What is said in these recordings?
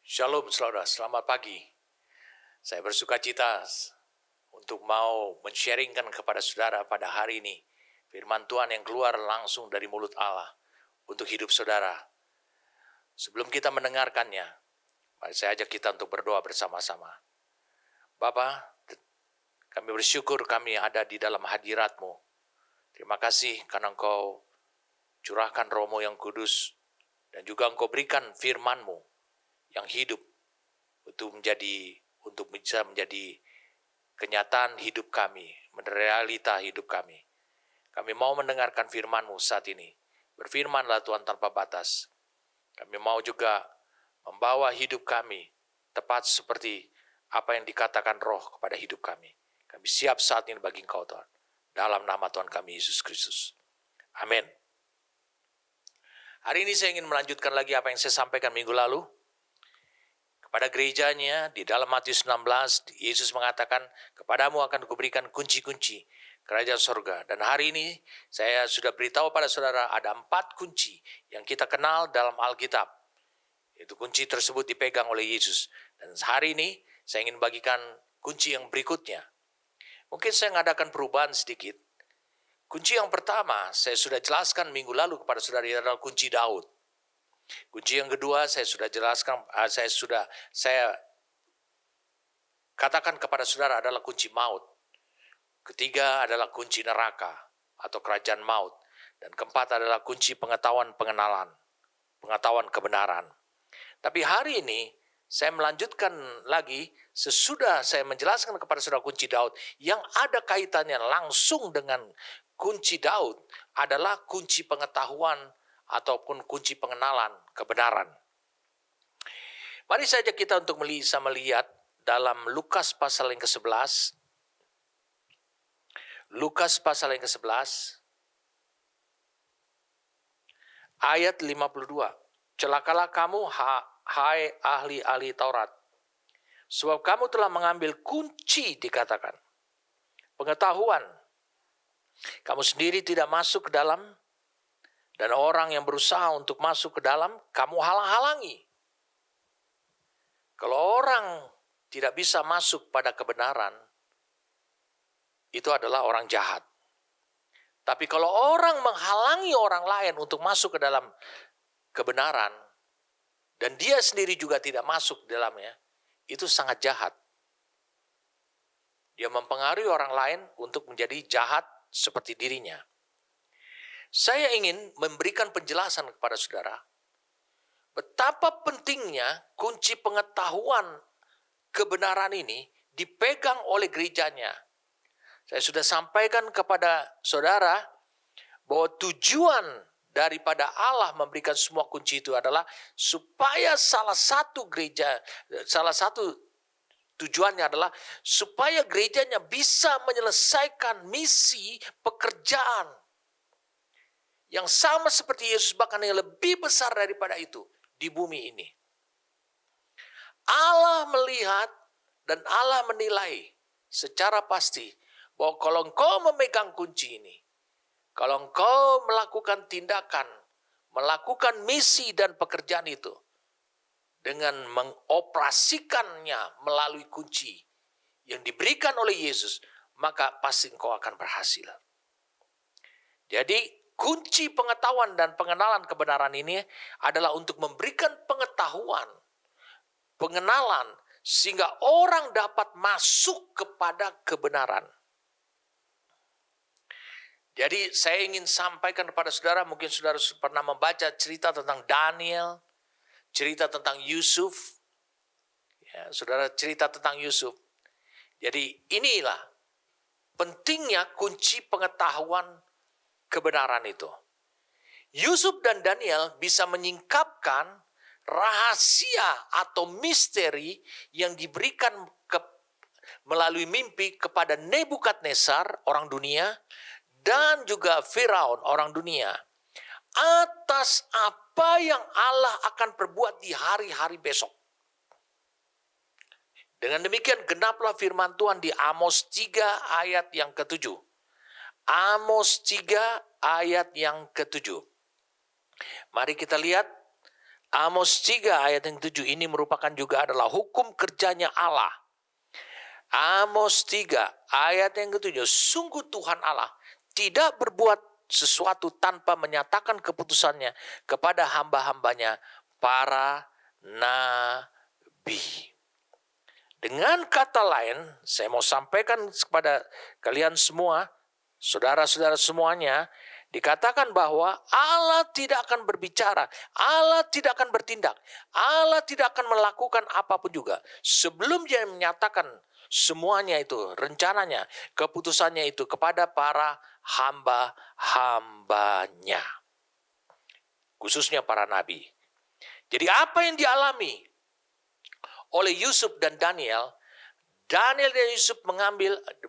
Shalom saudara, selamat pagi. Saya bersuka cita untuk mau men-sharingkan kepada saudara pada hari ini firman Tuhan yang keluar langsung dari mulut Allah untuk hidup saudara. Sebelum kita mendengarkannya, mari saya ajak kita untuk berdoa bersama-sama. Bapa, kami bersyukur kami ada di dalam hadirat-Mu. Terima kasih karena Engkau curahkan Roh-Mu yang kudus dan juga Engkau berikan firman-Mu yang hidup untuk bisa menjadi kenyataan hidup kami, realita hidup kami. Kami mau mendengarkan firman-Mu saat ini. Berfirmanlah Tuhan tanpa batas. Kami mau juga membawa hidup kami tepat seperti apa yang dikatakan Roh kepada hidup kami. Kami siap saat ini bagi Engkau Tuhan. Dalam nama Tuhan kami Yesus Kristus. Amin. Hari ini saya ingin melanjutkan lagi apa yang saya sampaikan minggu lalu. Pada gerejanya di dalam Matius 16, Yesus mengatakan, kepadamu akan kuberikan kunci-kunci kerajaan surga. Dan hari ini saya sudah beritahu pada saudara ada 4 kunci yang kita kenal dalam Alkitab. Itu kunci tersebut dipegang oleh Yesus. Dan hari ini saya ingin bagikan kunci yang berikutnya. Mungkin saya mengadakan perubahan sedikit. Kunci yang pertama saya sudah jelaskan minggu lalu kepada saudara adalah kunci Daud. Kunci yang kedua saya sudah jelaskan, saya katakan kepada saudara adalah kunci maut. Ketiga adalah kunci neraka atau kerajaan maut. Dan keempat adalah kunci pengetahuan kebenaran. Tapi hari ini saya melanjutkan lagi sesudah saya menjelaskan kepada saudara kunci Daud yang ada kaitannya langsung dengan kunci Daud adalah kunci pengetahuan ataupun kunci pengenalan kebenaran. Mari saja kita untuk bisa melihat dalam Lukas pasal yang ke-11. Lukas pasal yang ke-11 ayat 52. Celakalah kamu hai ahli-ahli Taurat, sebab kamu telah mengambil kunci dikatakan pengetahuan. Kamu sendiri tidak masuk ke dalam, dan orang yang berusaha untuk masuk ke dalam, kamu halang-halangi. Kalau orang tidak bisa masuk pada kebenaran, itu adalah orang jahat. Tapi kalau orang menghalangi orang lain untuk masuk ke dalam kebenaran, dan dia sendiri juga tidak masuk di dalamnya, itu sangat jahat. Dia mempengaruhi orang lain untuk menjadi jahat seperti dirinya. Saya ingin memberikan penjelasan kepada saudara betapa pentingnya kunci pengetahuan kebenaran ini dipegang oleh gerejanya. Saya sudah sampaikan kepada saudara bahwa tujuan daripada Allah memberikan semua kunci itu adalah supaya salah satu tujuannya adalah supaya gerejanya bisa menyelesaikan misi pekerjaan yang sama seperti Yesus, bahkan yang lebih besar daripada itu di bumi ini. Allah melihat dan Allah menilai secara pasti bahwa kalau engkau memegang kunci ini, kalau engkau melakukan tindakan, melakukan misi dan pekerjaan itu dengan mengoperasikannya melalui kunci yang diberikan oleh Yesus, maka pasti engkau akan berhasil. Jadi kunci pengetahuan dan pengenalan kebenaran ini adalah untuk memberikan pengetahuan, pengenalan, sehingga orang dapat masuk kepada kebenaran. Jadi saya ingin sampaikan kepada saudara, mungkin saudara pernah membaca cerita tentang Daniel, cerita tentang Yusuf. Ya, saudara cerita tentang Yusuf. Jadi inilah pentingnya kunci pengetahuan kebenaran itu. Yusuf dan Daniel bisa menyingkapkan rahasia atau misteri yang diberikan melalui mimpi kepada Nebukadnezar, orang dunia, dan juga Firaun, orang dunia, atas apa yang Allah akan perbuat di hari-hari besok. Dengan demikian genaplah firman Tuhan di Amos 3 ayat yang ke-7. Amos 3 ayat yang ke-7. Mari kita lihat Amos 3 ayat yang 7 ini merupakan juga adalah hukum kerjanya Allah. Amos 3 ayat yang ke-7, sungguh Tuhan Allah tidak berbuat sesuatu tanpa menyatakan keputusannya kepada hamba-hambanya para nabi. Dengan kata lain, saya mau sampaikan kepada kalian semua, saudara-saudara semuanya, dikatakan bahwa Allah tidak akan berbicara, Allah tidak akan bertindak, Allah tidak akan melakukan apapun juga sebelum Dia menyatakan semuanya itu, rencananya, keputusannya itu kepada para hamba-hambanya, khususnya para nabi. Jadi apa yang dialami oleh Yusuf dan Daniel dan Yusuf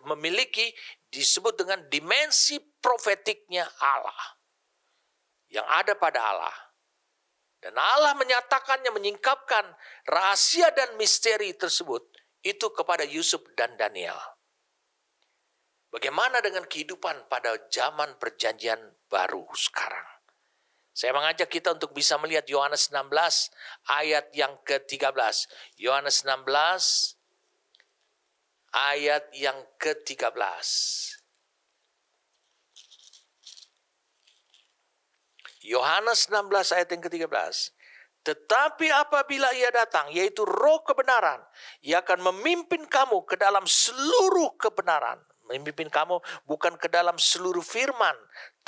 memiliki disebut dengan dimensi profetiknya Allah yang ada pada Allah. Dan Allah menyatakannya, menyingkapkan rahasia dan misteri tersebut itu kepada Yusuf dan Daniel. Bagaimana dengan kehidupan pada zaman perjanjian baru sekarang? Saya mengajak kita untuk bisa melihat Yohanes 16 ayat yang ke-13. Yohanes 16 ayat yang ke-13. Yohanes 16 ayat yang ke-13. Tetapi apabila Ia datang, yaitu Roh kebenaran, Ia akan memimpin kamu ke dalam seluruh kebenaran. Memimpin kamu bukan ke dalam seluruh firman,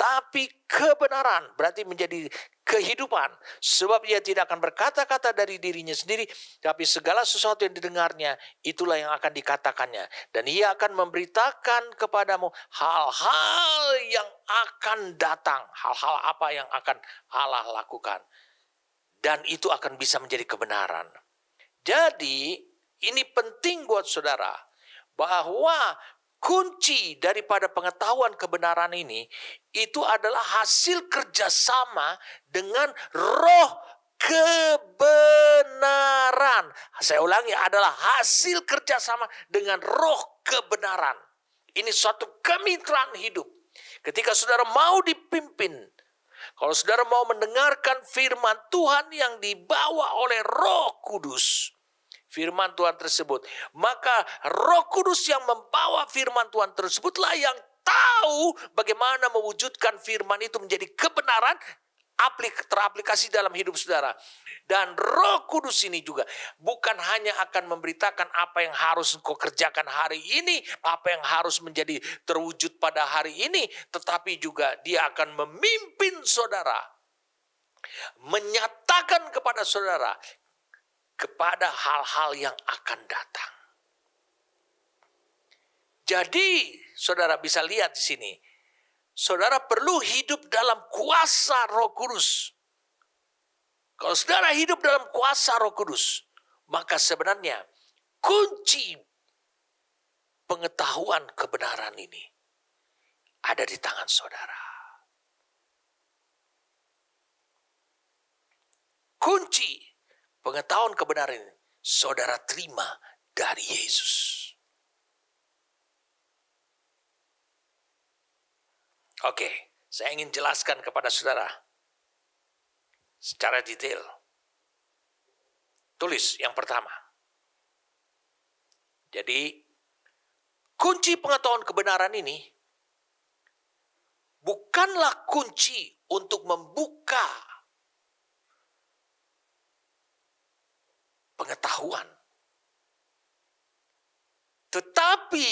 tapi kebenaran, berarti menjadi kehidupan. Sebab Ia tidak akan berkata-kata dari dirinya sendiri, tapi segala sesuatu yang didengarnya, itulah yang akan dikatakannya. Dan Ia akan memberitakan kepadamu hal-hal yang akan datang, hal-hal apa yang akan Allah lakukan. Dan itu akan bisa menjadi kebenaran. Jadi ini penting buat saudara, bahwa kunci daripada pengetahuan kebenaran ini itu adalah hasil kerjasama dengan roh kebenaran. Saya ulangi, adalah hasil kerjasama dengan roh kebenaran. Ini suatu kemitraan hidup. Ketika saudara mau dipimpin, kalau saudara mau mendengarkan firman Tuhan yang dibawa oleh Roh Kudus, firman Tuhan tersebut, maka Roh Kudus yang membawa firman Tuhan tersebutlah yang tahu bagaimana mewujudkan firman itu menjadi kebenaran, teraplikasi dalam hidup saudara. Dan Roh Kudus ini juga bukan hanya akan memberitakan apa yang harus engkau kerjakan hari ini, apa yang harus menjadi terwujud pada hari ini, tetapi juga Dia akan memimpin saudara, menyatakan kepada saudara kepada hal-hal yang akan datang. Jadi, saudara bisa lihat di sini, saudara perlu hidup dalam kuasa Roh Kudus. Kalau saudara hidup dalam kuasa Roh Kudus, maka sebenarnya kunci pengetahuan kebenaran ini ada di tangan saudara. Kunci pengetahuan kebenaran ini saudara terima dari Yesus. Oke, saya ingin jelaskan kepada saudara secara detail. Tulis yang pertama. Jadi, kunci pengetahuan kebenaran ini bukanlah kunci untuk membuka pengetahuan. Tetapi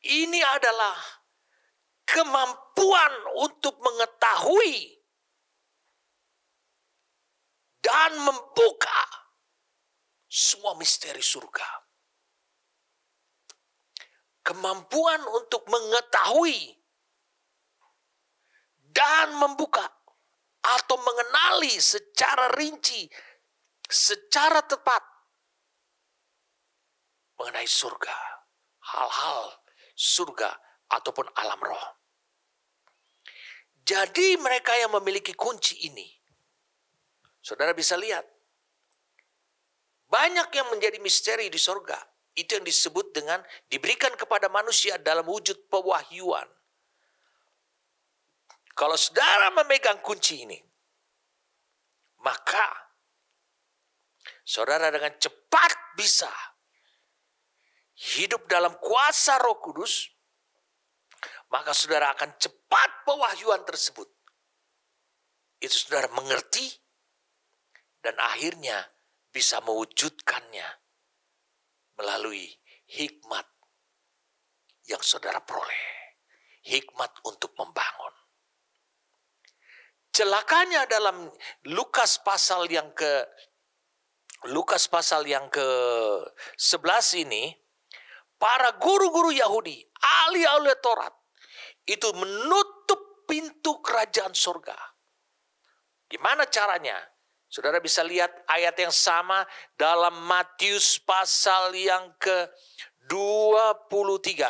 ini adalah kemampuan untuk mengetahui dan membuka semua misteri surga. Kemampuan untuk mengetahui dan membuka atau mengenali secara rinci, secara tepat mengenai surga, hal-hal surga ataupun alam roh. Jadi mereka yang memiliki kunci ini, saudara bisa lihat, banyak yang menjadi misteri di surga. Itu yang disebut dengan diberikan kepada manusia dalam wujud pewahyuan. Kalau saudara memegang kunci ini, saudara dengan cepat bisa hidup dalam kuasa Roh Kudus, maka saudara akan cepat pewahyuan tersebut. Itu saudara mengerti dan akhirnya bisa mewujudkannya melalui hikmat yang saudara peroleh. Hikmat untuk membangun. Celakanya dalam Lukas pasal yang ke-11 ini, para guru-guru Yahudi, ahli-ahli Taurat, itu menutup pintu kerajaan surga. Gimana caranya? Saudara bisa lihat ayat yang sama dalam Matius pasal yang ke-23.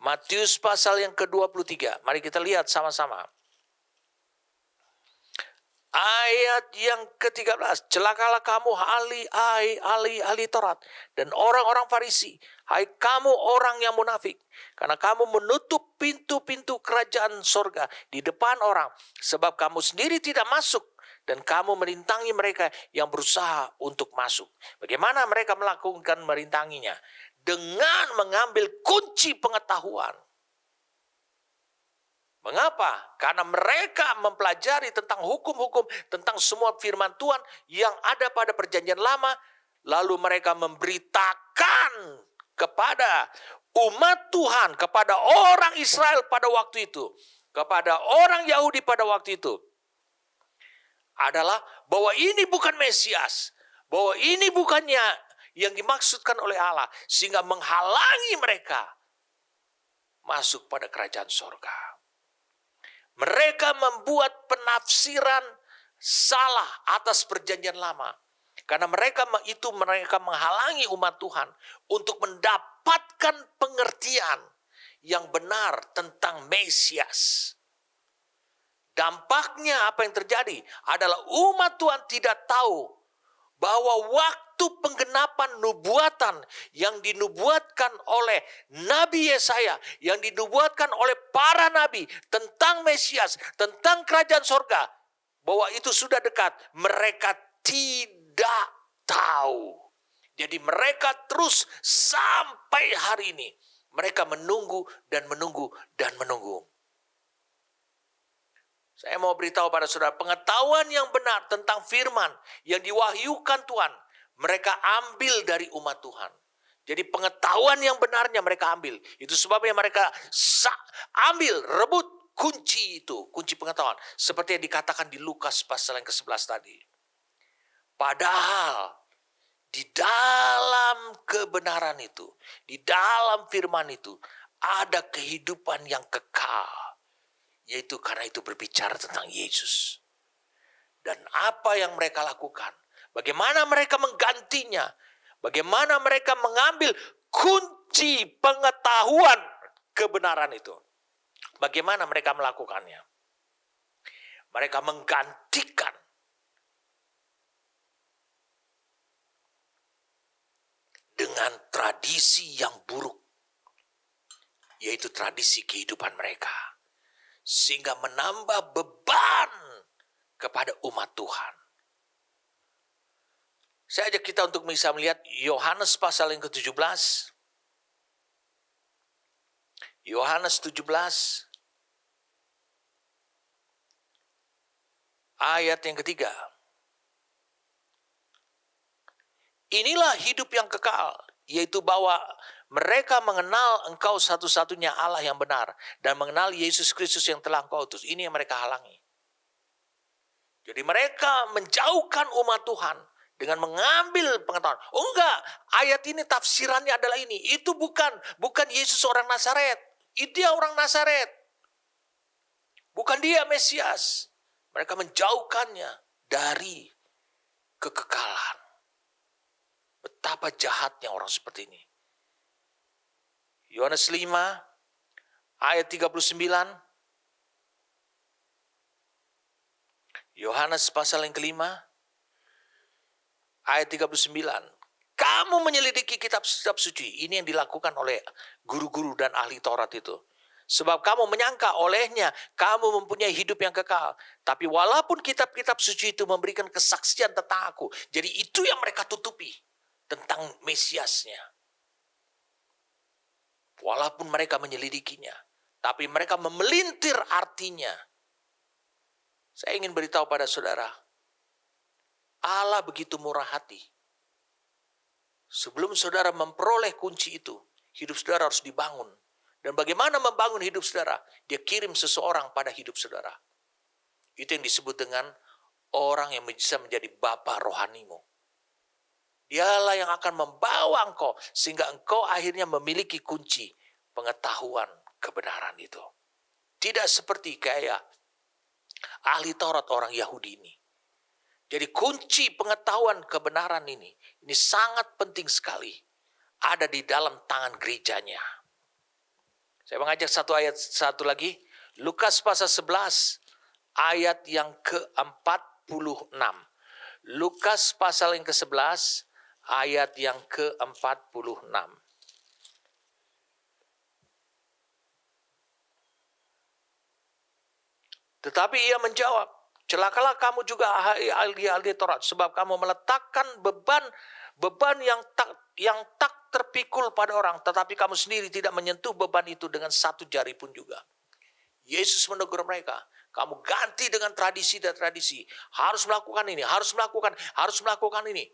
Matius pasal yang ke-23. Mari kita lihat sama-sama. Ayat yang ke-13. Celakalah kamu ahli Taurat dan orang-orang Farisi. Hai kamu orang yang munafik. Karena kamu menutup pintu-pintu kerajaan sorga di depan orang. Sebab kamu sendiri tidak masuk. Dan kamu merintangi mereka yang berusaha untuk masuk. Bagaimana mereka melakukan merintanginya? Dengan mengambil kunci pengetahuan. Mengapa? Karena mereka mempelajari tentang hukum-hukum, tentang semua firman Tuhan yang ada pada perjanjian lama. Lalu mereka memberitakan kepada umat Tuhan, kepada orang Israel pada waktu itu, kepada orang Yahudi pada waktu itu, adalah bahwa ini bukan Mesias, bahwa ini bukannya yang dimaksudkan oleh Allah, sehingga menghalangi mereka masuk pada kerajaan sorga. Mereka membuat penafsiran salah atas perjanjian lama. Karena mereka menghalangi umat Tuhan untuk mendapatkan pengertian yang benar tentang Mesias. Dampaknya apa yang terjadi adalah umat Tuhan tidak tahu bahwa waktu penggenapan nubuatan yang dinubuatkan oleh Nabi Yesaya, yang dinubuatkan oleh para nabi tentang Mesias, tentang kerajaan sorga, bahwa itu sudah dekat, mereka tidak tahu. Jadi mereka terus sampai hari ini, mereka menunggu dan menunggu dan menunggu. Saya mau beritahu pada saudara, pengetahuan yang benar tentang firman yang diwahyukan Tuhan, mereka ambil dari umat Tuhan. Jadi pengetahuan yang benarnya mereka ambil. Itu sebabnya mereka ambil, rebut kunci itu, kunci pengetahuan. Seperti yang dikatakan di Lukas pasal yang ke-11 tadi. Padahal di dalam kebenaran itu, di dalam firman itu, ada kehidupan yang kekal. Yaitu karena itu berbicara tentang Yesus. Dan apa yang mereka lakukan. Bagaimana mereka menggantinya. Bagaimana mereka mengambil kunci pengetahuan kebenaran itu. Bagaimana mereka melakukannya. Mereka menggantikan dengan tradisi yang buruk. Yaitu tradisi kehidupan mereka. Sehingga menambah beban kepada umat Tuhan. Saya ajak kita untuk bisa melihat Yohanes pasal yang ke-17. Yohanes 17 ayat yang ketiga. Inilah hidup yang kekal, yaitu bahwa mereka mengenal engkau satu-satunya Allah yang benar. Dan mengenal Yesus Kristus yang telah engkau utus. Ini yang mereka halangi. Jadi mereka menjauhkan umat Tuhan. Dengan mengambil pengetahuan. Oh enggak, ayat ini tafsirannya adalah ini. Itu bukan Yesus orang Nazaret. Itu dia orang Nazaret. Bukan dia Mesias. Mereka menjauhkannya dari kekekalan. Betapa jahatnya orang seperti ini. Yohanes 5 ayat 39. Yohanes pasal yang kelima ayat 39. Kamu menyelidiki kitab-kitab suci. Ini yang dilakukan oleh guru-guru dan ahli Taurat itu. Sebab kamu menyangka olehnya kamu mempunyai hidup yang kekal. Tapi walaupun kitab-kitab suci itu memberikan kesaksian tentang aku. Jadi itu yang mereka tutupi tentang Mesiasnya. Walaupun mereka menyelidikinya. Tapi mereka memelintir artinya. Saya ingin beritahu pada saudara. Allah begitu murah hati. Sebelum saudara memperoleh kunci itu, hidup saudara harus dibangun. Dan bagaimana membangun hidup saudara? Dia kirim seseorang pada hidup saudara. Itu yang disebut dengan orang yang bisa menjadi bapa rohanimu. Dialah yang akan membawa engkau sehingga engkau akhirnya memiliki kunci pengetahuan kebenaran itu. Tidak seperti kayak ahli Taurat orang Yahudi ini. Jadi kunci pengetahuan kebenaran ini sangat penting sekali. Ada di dalam tangan gerejanya. Saya mengajak satu lagi. Lukas pasal 11 ayat yang ke-46. Lukas pasal yang ke-11 ayat yang ke-46. Tetapi ia menjawab, celakalah kamu juga ahli Taurat, sebab kamu meletakkan beban yang tak terpikul pada orang, tetapi kamu sendiri tidak menyentuh beban itu dengan satu jari pun juga. Yesus menegur mereka, kamu ganti dengan tradisi dan tradisi. Harus melakukan ini, harus melakukan ini.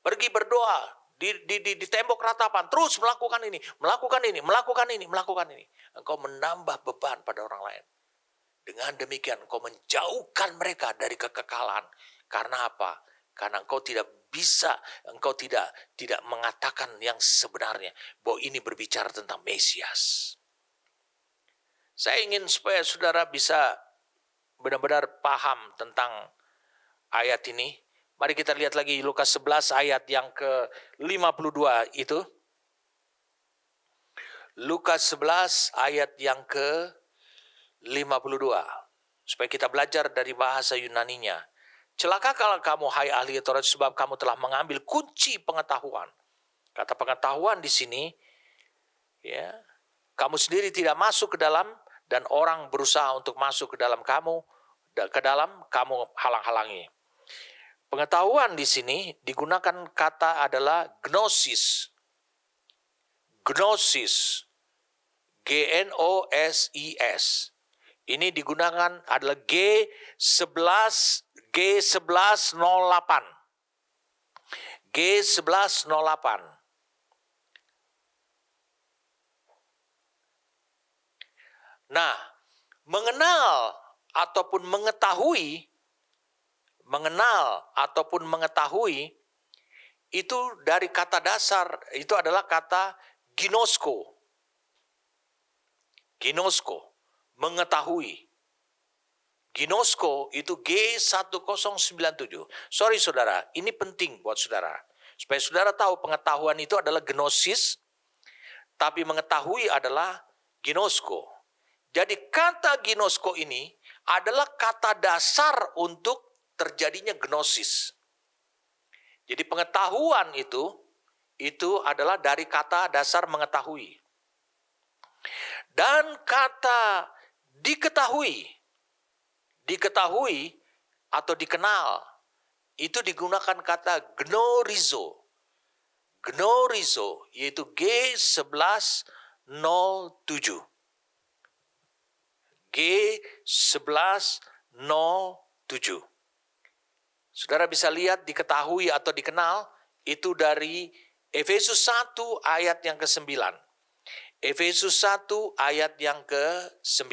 Pergi berdoa di tembok ratapan, terus melakukan ini. Engkau menambah beban pada orang lain. Dengan demikian engkau menjauhkan mereka dari kekekalan. Karena apa? Karena engkau tidak mengatakan yang sebenarnya. Bahwa ini berbicara tentang Mesias. Saya ingin supaya saudara bisa benar-benar paham tentang ayat ini. Mari kita lihat lagi Lukas 11 ayat yang ke-52 itu. Lukas 11 ayat yang ke-52. Supaya kita belajar dari bahasa Yunaninya. Celakalah kamu hai ahli Taurat, sebab kamu telah mengambil kunci pengetahuan. Kata pengetahuan di sini, ya, kamu sendiri tidak masuk ke dalam dan orang berusaha untuk masuk ke dalam kamu halang-halangi. Pengetahuan di sini digunakan kata adalah gnosis. Gnosis. G-N-O-S-I-S. Ini digunakan adalah G1108. G1108. Nah, mengenal ataupun mengetahui itu dari kata dasar itu adalah kata ginosko. Ginosko, mengetahui. Ginosko itu G1097. Sorry saudara, ini penting buat saudara. Supaya saudara tahu pengetahuan itu adalah gnosis, tapi mengetahui adalah ginosko. Jadi kata ginosko ini adalah kata dasar untuk terjadinya gnosis. Jadi pengetahuan itu adalah dari kata dasar mengetahui. Dan kata diketahui atau dikenal, itu digunakan kata gnorizo. Gnorizo, yaitu G1107. G1107. Saudara bisa lihat diketahui atau dikenal, itu dari Efesus 1 ayat yang ke-9. Efesus 1 ayat yang ke-9.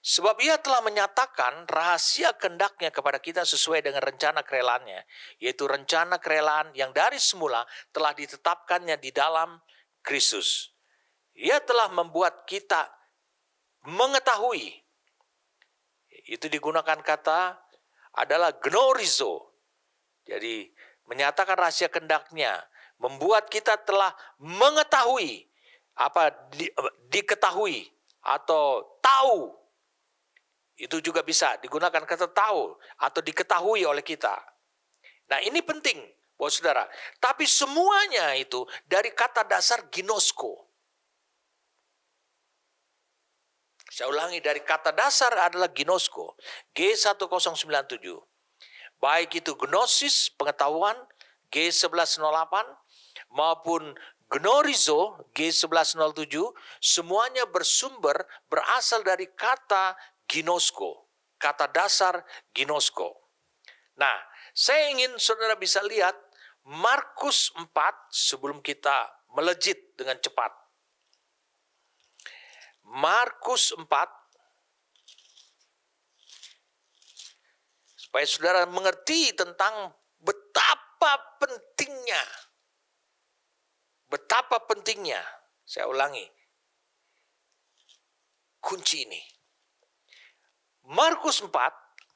Sebab ia telah menyatakan rahasia kehendaknya kepada kita sesuai dengan rencana kerelaannya, yaitu rencana kerelaan yang dari semula telah ditetapkannya di dalam Kristus. Ia telah membuat kita mengetahui. Itu digunakan kata adalah gnorizo. Jadi menyatakan rahasia kehendaknya, membuat kita telah mengetahui, diketahui atau tahu. Itu juga bisa digunakan kata tahu atau diketahui oleh kita. Nah, ini penting Bapak Saudara. Tapi semuanya itu dari kata dasar ginosko. Saya ulangi, dari kata dasar adalah ginosko. G1097. Baik itu gnosis, pengetahuan, G1108, maupun gnorizo, G1107, semuanya berasal dari kata ginosko. Kata dasar ginosko. Nah, saya ingin saudara bisa lihat Markus 4 sebelum kita melejit dengan cepat. Markus 4, supaya saudara mengerti tentang betapa pentingnya, saya ulangi, kunci ini. Markus 4,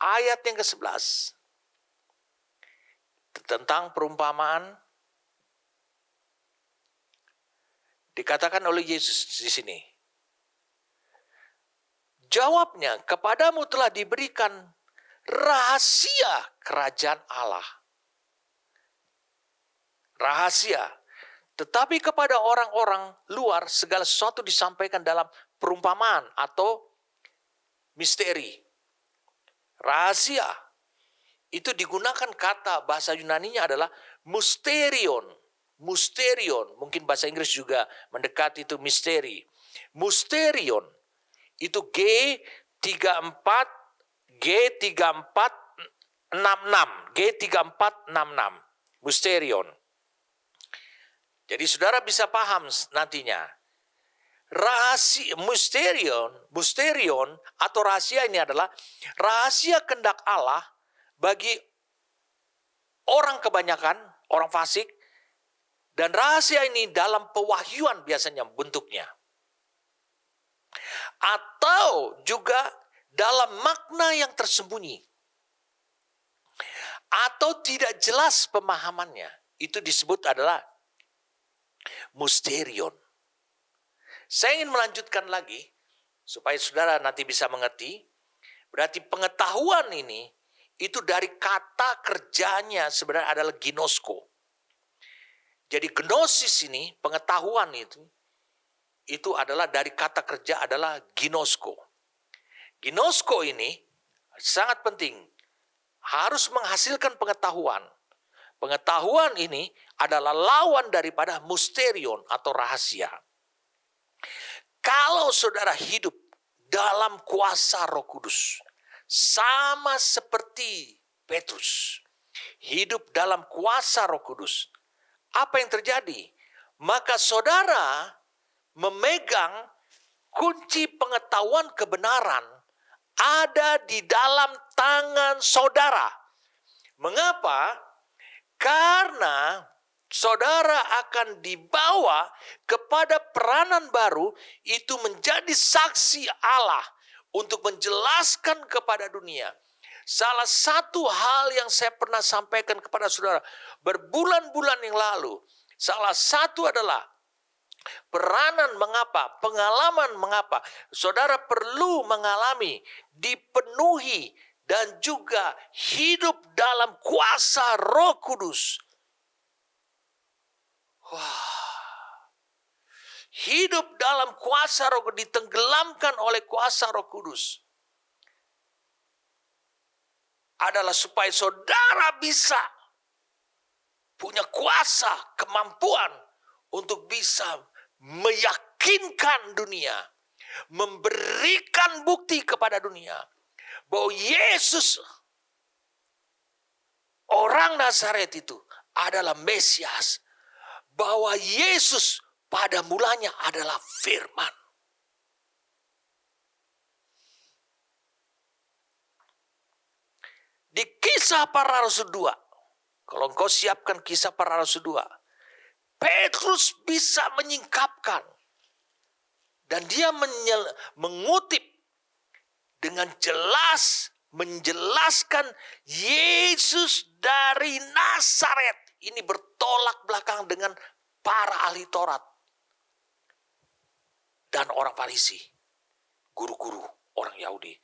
ayat yang ke-11, tentang perumpamaan, dikatakan oleh Yesus di sini. Jawabnya, kepadamu telah diberikan rahasia kerajaan Allah. Rahasia. Tetapi kepada orang-orang luar segala sesuatu disampaikan dalam perumpamaan atau misteri. Rahasia. Itu digunakan kata bahasa Yunaninya adalah mysterion. Mysterion. Mungkin bahasa Inggris juga mendekati itu misteri. Mysterion. Itu G3466. Mysterion. Jadi saudara bisa paham nantinya. Rahasia mysterion atau rahasia ini adalah rahasia kehendak Allah bagi orang kebanyakan, orang fasik, dan rahasia ini dalam pewahyuan biasanya bentuknya. Atau juga dalam makna yang tersembunyi. Atau tidak jelas pemahamannya. Itu disebut adalah mysterion. Saya ingin melanjutkan lagi, supaya saudara nanti bisa mengerti. Berarti pengetahuan ini, itu dari kata kerjanya sebenarnya adalah ginosko. Jadi gnosis ini, pengetahuan itu adalah dari kata kerja adalah ginosko. Ginosko ini sangat penting. Harus menghasilkan pengetahuan. Pengetahuan ini adalah lawan daripada mysterion atau rahasia. Kalau saudara hidup dalam kuasa Roh Kudus, sama seperti Petrus, hidup dalam kuasa Roh Kudus, apa yang terjadi? Maka saudara memegang kunci pengetahuan kebenaran ada di dalam tangan saudara. Mengapa? Karena saudara akan dibawa kepada peranan baru, itu menjadi saksi Allah untuk menjelaskan kepada dunia. Salah satu hal yang saya pernah sampaikan kepada saudara berbulan-bulan yang lalu, salah satu adalah peranan mengapa, pengalaman mengapa saudara perlu mengalami, dipenuhi, dan juga hidup dalam kuasa Roh Kudus. Hidup dalam kuasa Roh Kudus, ditenggelamkan oleh kuasa Roh Kudus, adalah supaya saudara bisa punya kuasa, kemampuan untuk bisa meyakinkan dunia, memberikan bukti kepada dunia bahwa Yesus orang Nazaret itu adalah Mesias, bahwa Yesus pada mulanya adalah firman. Di Kisah Para Rasul 2, kalau engkau siapkan Kisah Para Rasul 2, Petrus bisa menyingkapkan dan dia mengutip dengan jelas, menjelaskan Yesus dari Nazaret. Ini bertolak belakang dengan para ahli Taurat dan orang Farisi, guru-guru orang Yahudi.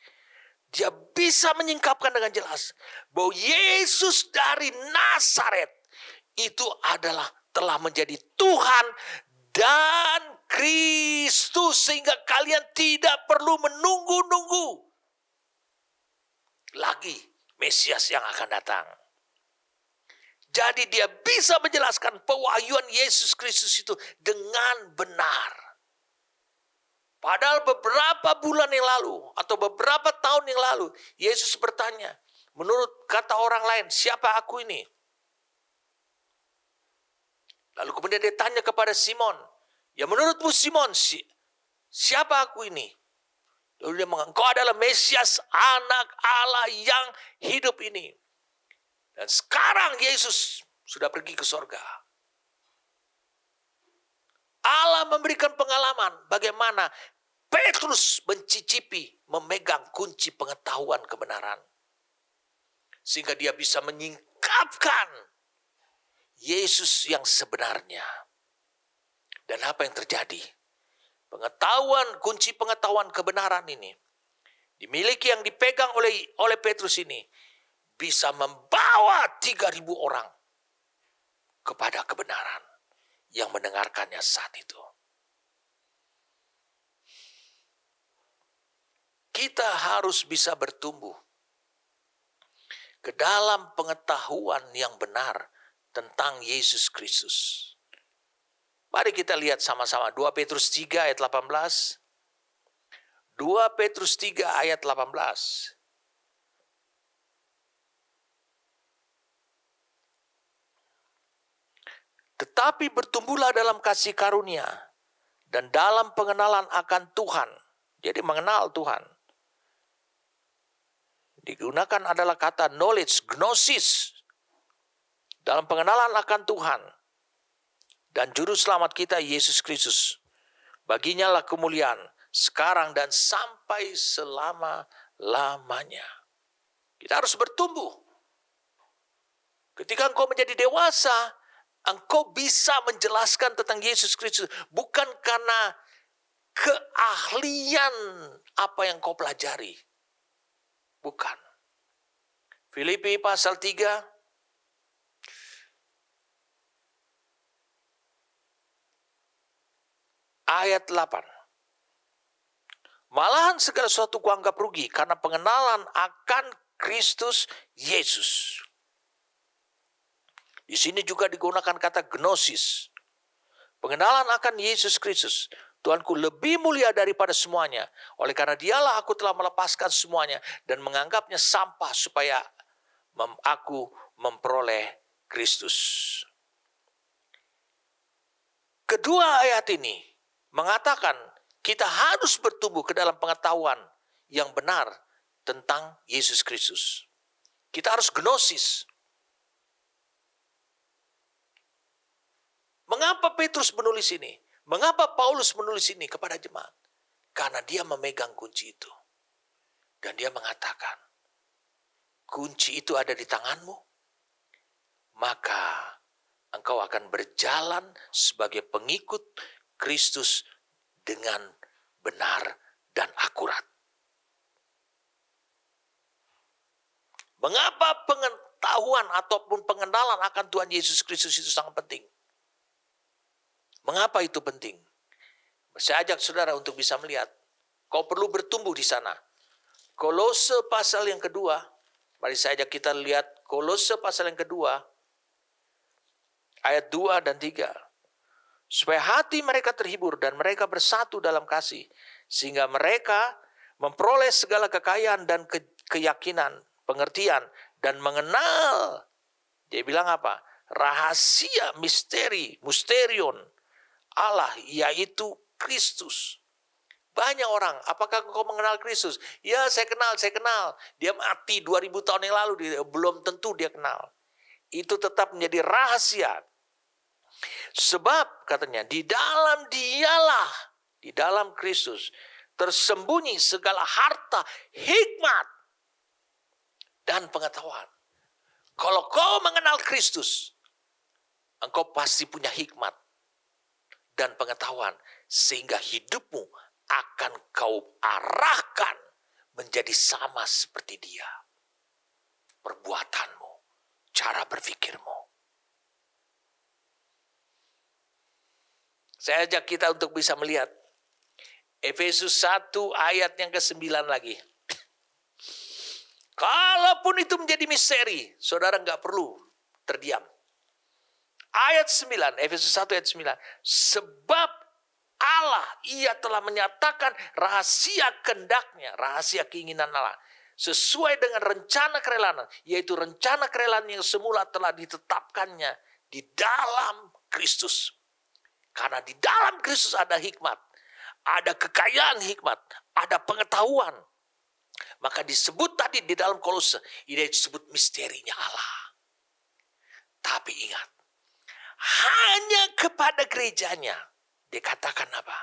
Dia bisa menyingkapkan dengan jelas bahwa Yesus dari Nazaret itu adalah telah menjadi Tuhan dan Kristus, sehingga kalian tidak perlu menunggu-nunggu lagi Mesias yang akan datang. Jadi dia bisa menjelaskan pewahyuan Yesus Kristus itu dengan benar. Padahal beberapa bulan yang lalu atau beberapa tahun yang lalu Yesus bertanya, menurut kata orang lain, siapa aku ini? Lalu kemudian dia tanya kepada Simon, ya menurutmu Simon, siapa aku ini? Lalu dia mengatakan, engkau adalah Mesias, anak Allah yang hidup ini. Dan sekarang Yesus sudah pergi ke sorga. Allah memberikan pengalaman bagaimana Petrus mencicipi, memegang kunci pengetahuan kebenaran. Sehingga dia bisa menyingkapkan Yesus yang sebenarnya. Dan apa yang terjadi? Kunci pengetahuan kebenaran ini dimiliki, yang dipegang oleh Petrus ini, bisa membawa 3.000 orang kepada kebenaran yang mendengarkannya saat itu. Kita harus bisa bertumbuh ke dalam pengetahuan yang benar tentang Yesus Kristus. Mari kita lihat sama-sama 2 Petrus 3 ayat 18. 2 Petrus 3 ayat 18. Tetapi bertumbuhlah dalam kasih karunia dan dalam pengenalan akan Tuhan. Jadi mengenal Tuhan. Digunakan adalah kata knowledge, gnosis. Dalam pengenalan akan Tuhan dan juru selamat kita Yesus Kristus. Baginya lah kemuliaan sekarang dan sampai selama-lamanya. Kita harus bertumbuh. Ketika engkau menjadi dewasa, engkau bisa menjelaskan tentang Yesus Kristus bukan karena keahlian apa yang kau pelajari. Bukan. Filipi pasal 3 ayat 8. Malahan segala sesuatu kuanggap rugi karena pengenalan akan Kristus Yesus. Di sini juga digunakan kata gnosis. Pengenalan akan Yesus Kristus. Tuhanku lebih mulia daripada semuanya. Oleh karena dialah aku telah melepaskan semuanya dan menganggapnya sampah supaya aku memperoleh Kristus. Kedua ayat ini mengatakan kita harus bertumbuh ke dalam pengetahuan yang benar tentang Yesus Kristus. Kita harus gnosis. Mengapa Petrus menulis ini? Mengapa Paulus menulis ini kepada jemaat? Karena dia memegang kunci itu. Dan dia mengatakan, kunci itu ada di tanganmu, maka engkau akan berjalan sebagai pengikut Kristus dengan benar dan akurat. Mengapa pengetahuan ataupun pengenalan akan Tuhan Yesus Kristus itu sangat penting? Mengapa itu penting? Saya ajak saudara untuk bisa melihat. Kau perlu bertumbuh di sana. Kolose pasal yang kedua. Mari saya ajak kita lihat Kolose pasal yang kedua. Ayat 2 dan 3. Supaya hati mereka terhibur dan mereka bersatu dalam kasih. Sehingga mereka memperoleh segala kekayaan dan keyakinan, pengertian, dan mengenal. Dia bilang apa? Rahasia, mysterion Allah, yaitu Kristus. Banyak orang, apakah kau mengenal Kristus? Ya, saya kenal. Dia mati 2000 tahun yang lalu, belum tentu dia kenal. Itu tetap menjadi rahasia. Sebab katanya di dalam dialah, di dalam Kristus tersembunyi segala harta, hikmat dan pengetahuan. Kalau kau mengenal Kristus, engkau pasti punya hikmat dan pengetahuan sehingga hidupmu akan kau arahkan menjadi sama seperti dia. Perbuatanmu, cara berpikirmu. Saya ajak kita untuk bisa melihat Efesus 1 ayat yang ke-9 lagi. Kalaupun itu menjadi misteri, saudara nggak perlu terdiam. Ayat 9, Efesus 1 ayat 9. Sebab Allah, ia telah menyatakan rahasia kehendaknya, rahasia keinginan Allah. Sesuai dengan rencana kerelaan, yaitu rencana kerelaan yang semula telah ditetapkannya di dalam Kristus. Karena di dalam Kristus ada hikmat, ada kekayaan hikmat, ada pengetahuan. Maka disebut tadi di dalam Kolose, ini disebut misterinya Allah. Tapi ingat, hanya kepada gerejanya dikatakan apa?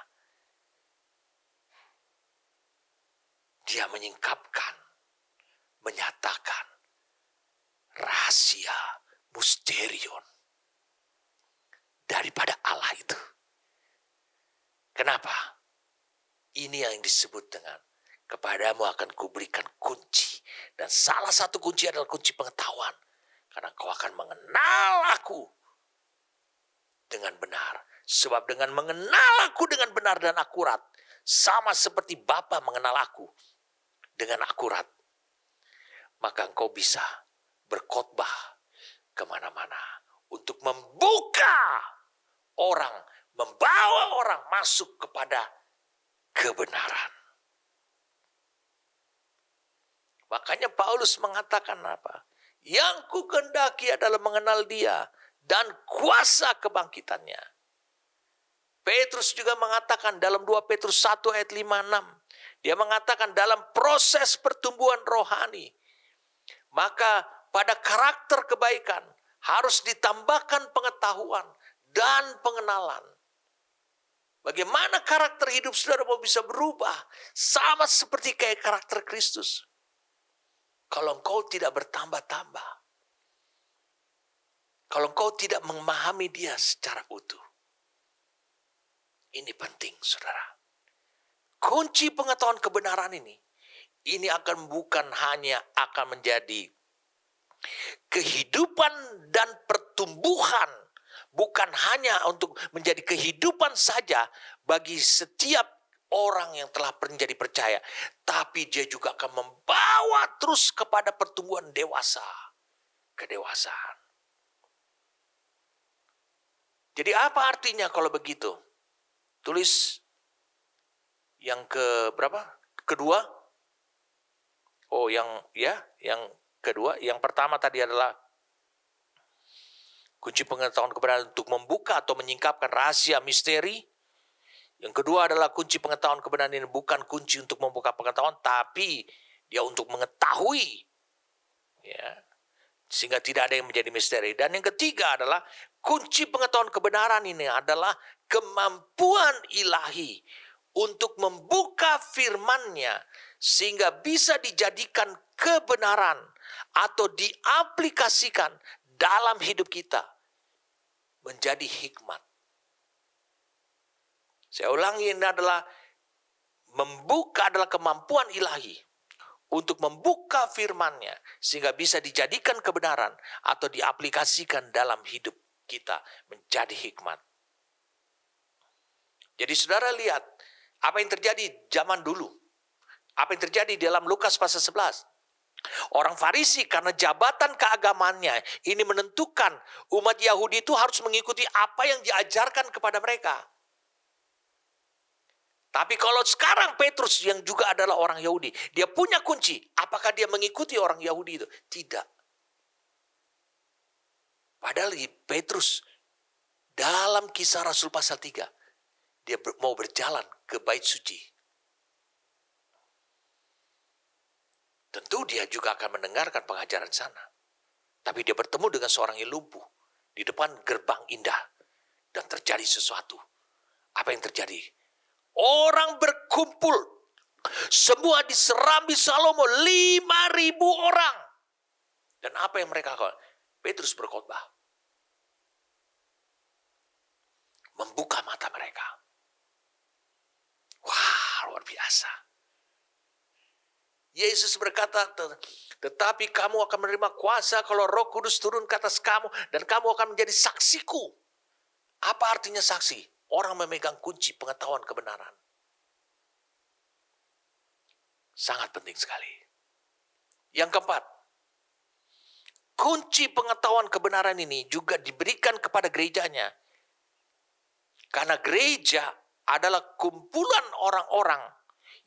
Dia menyingkapkan, menyatakan rahasia misterion daripada Allah itu. Kenapa? Ini yang disebut dengan kepadamu akan kuberikan kunci. Dan salah satu kunci adalah kunci pengetahuan. Karena kau akan mengenal aku dengan benar. Sebab dengan mengenal aku dengan benar dan akurat, sama seperti Bapa mengenal aku dengan akurat, maka engkau bisa berkhotbah kemana-mana untuk membuka orang, membawa orang masuk kepada kebenaran. Makanya Paulus mengatakan apa? Yang ku kehendaki adalah mengenal dia dan kuasa kebangkitannya. Petrus juga mengatakan dalam 2 Petrus 1 ayat 5-6. Dia mengatakan dalam proses pertumbuhan rohani, maka pada karakter kebaikan harus ditambahkan pengetahuan dan pengenalan. Bagaimana karakter hidup saudara mau bisa berubah sama seperti kayak karakter Kristus. Kalau engkau tidak bertambah-tambah, kalau engkau tidak memahami dia secara utuh. Ini penting, saudara. Kunci pengetahuan kebenaran ini akan bukan hanya akan menjadi kehidupan dan pertumbuhan, bukan hanya untuk menjadi kehidupan saja bagi setiap orang yang telah menjadi percaya, tapi dia juga akan membawa terus kepada pertumbuhan dewasa, kedewasaan. Jadi apa artinya kalau begitu? Tulis yang ke berapa? Kedua. Oh, yang kedua. Yang pertama tadi adalah kunci pengetahuan kebenaran untuk membuka atau menyingkapkan rahasia misteri. Yang kedua adalah kunci pengetahuan kebenaran ini bukan kunci untuk membuka pengetahuan, tapi dia untuk mengetahui. Ya. Sehingga tidak ada yang menjadi misteri. Dan yang ketiga adalah kunci pengetahuan kebenaran ini adalah kemampuan ilahi untuk membuka firman-Nya sehingga bisa dijadikan kebenaran atau diaplikasikan dalam hidup kita menjadi hikmat. Saya ulangi, ini adalah membuka adalah kemampuan ilahi untuk membuka firman-Nya sehingga bisa dijadikan kebenaran atau diaplikasikan dalam hidup kita menjadi hikmat. Jadi saudara lihat apa yang terjadi zaman dulu. Apa yang terjadi dalam Lukas pasal 11. Orang Farisi karena jabatan keagamannya ini menentukan umat Yahudi itu harus mengikuti apa yang diajarkan kepada mereka. Tapi kalau sekarang Petrus yang juga adalah orang Yahudi, dia punya kunci. Apakah dia mengikuti orang Yahudi itu? Tidak. Padahal Petrus dalam Kisah Rasul pasal 3, dia mau berjalan ke bait suci. Tentu dia juga akan mendengarkan pengajaran sana. Tapi dia bertemu dengan seorang yang lumpuh di depan gerbang indah. Dan terjadi sesuatu. Apa yang terjadi? Orang berkumpul. Semua diserambi Salomo 5.000 orang. Dan apa yang mereka lakukan? Petrus berkhotbah. Membuka mata mereka. Wah, luar biasa. Yesus berkata, tetapi kamu akan menerima kuasa kalau Roh Kudus turun ke atas kamu dan kamu akan menjadi saksiku. Apa artinya saksi? orang memegang kunci pengetahuan kebenaran. Sangat penting sekali. Yang keempat, kunci pengetahuan kebenaran ini juga diberikan kepada gerejanya. Karena gereja adalah kumpulan orang-orang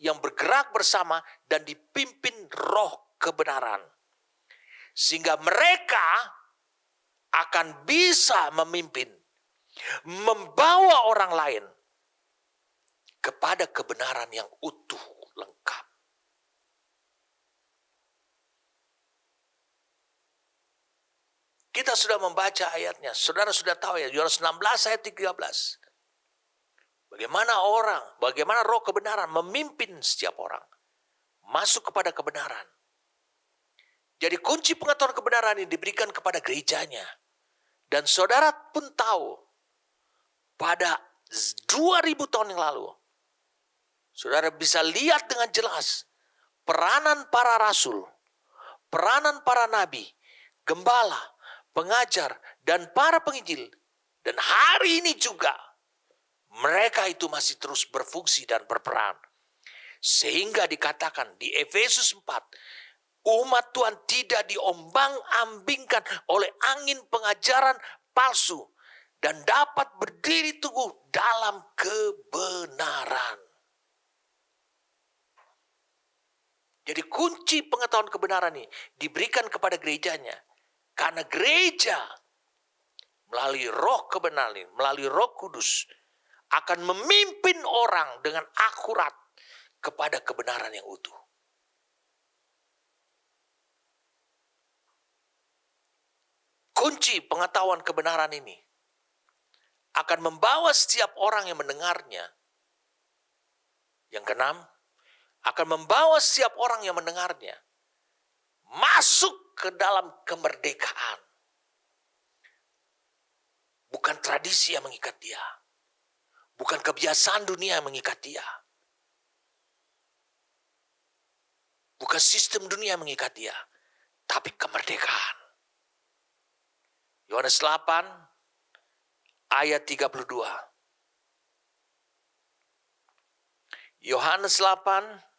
yang bergerak bersama dan dipimpin roh kebenaran. Sehingga mereka akan bisa memimpin, membawa orang lain kepada kebenaran yang utuh, lengkap. Kita sudah membaca ayatnya. Saudara sudah tahu ya, Yohanes 16 ayat 13. Bagaimana roh kebenaran memimpin setiap orang masuk kepada kebenaran. Jadi kunci pengetahuan kebenaran ini diberikan kepada gerejanya. Dan saudara pun tahu, pada 2000 tahun yang lalu, saudara bisa lihat dengan jelas peranan para rasul, peranan para nabi, gembala, pengajar, dan para penginjil. Dan hari ini juga, mereka itu masih terus berfungsi dan berperan. Sehingga dikatakan di Efesus 4, umat Tuhan tidak diombang-ambingkan oleh angin pengajaran palsu dan dapat berdiri teguh dalam kebenaran. Jadi kunci pengetahuan kebenaran ini diberikan kepada gerejanya. Karena gereja melalui roh kebenaran, melalui roh kudus, akan memimpin orang dengan akurat kepada kebenaran yang utuh. Kunci pengetahuan kebenaran ini akan membawa setiap orang yang mendengarnya. Yang keenam, akan membawa setiap orang yang mendengarnya masuk ke dalam kemerdekaan. Bukan tradisi yang mengikat dia. Bukan kebiasaan dunia yang mengikat dia. Bukan sistem dunia yang mengikat dia. Tapi kemerdekaan. Yohanes 8 ayat 32. Yohanes 8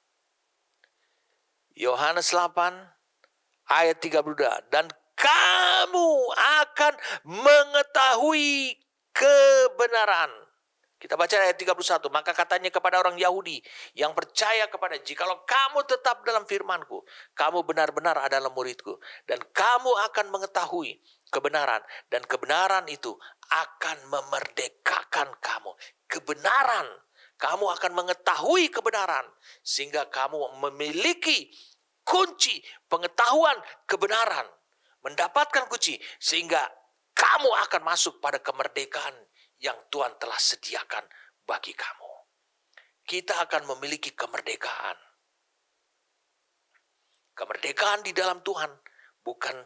ayat 32. Dan kamu akan mengetahui kebenaran. Kita baca ayat 31. Maka katanya kepada orang Yahudi yang percaya kepada, jikalau kamu tetap dalam firman-Ku, kamu benar-benar adalah murid-Ku. Dan kamu akan mengetahui kebenaran. Dan kebenaran itu akan memerdekakan kamu. Kebenaran. Kamu akan mengetahui kebenaran. Sehingga kamu memiliki kunci pengetahuan kebenaran. Mendapatkan kunci. Sehingga kamu akan masuk pada kemerdekaan yang Tuhan telah sediakan bagi kamu. Kita akan memiliki kemerdekaan. Kemerdekaan di dalam Tuhan, bukan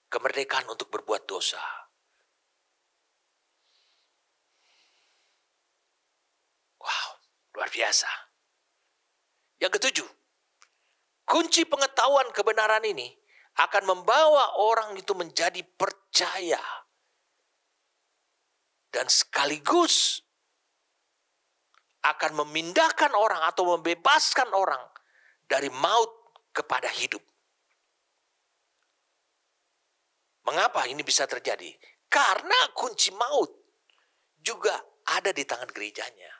kemerdekaan untuk berbuat dosa. Wow, luar biasa. Yang ketujuh, kunci pengetahuan kebenaran ini akan membawa orang itu menjadi percaya. Dan sekaligus akan memindahkan orang atau membebaskan orang dari maut kepada hidup. Mengapa ini bisa terjadi? Karena kunci maut juga ada di tangan gerejanya.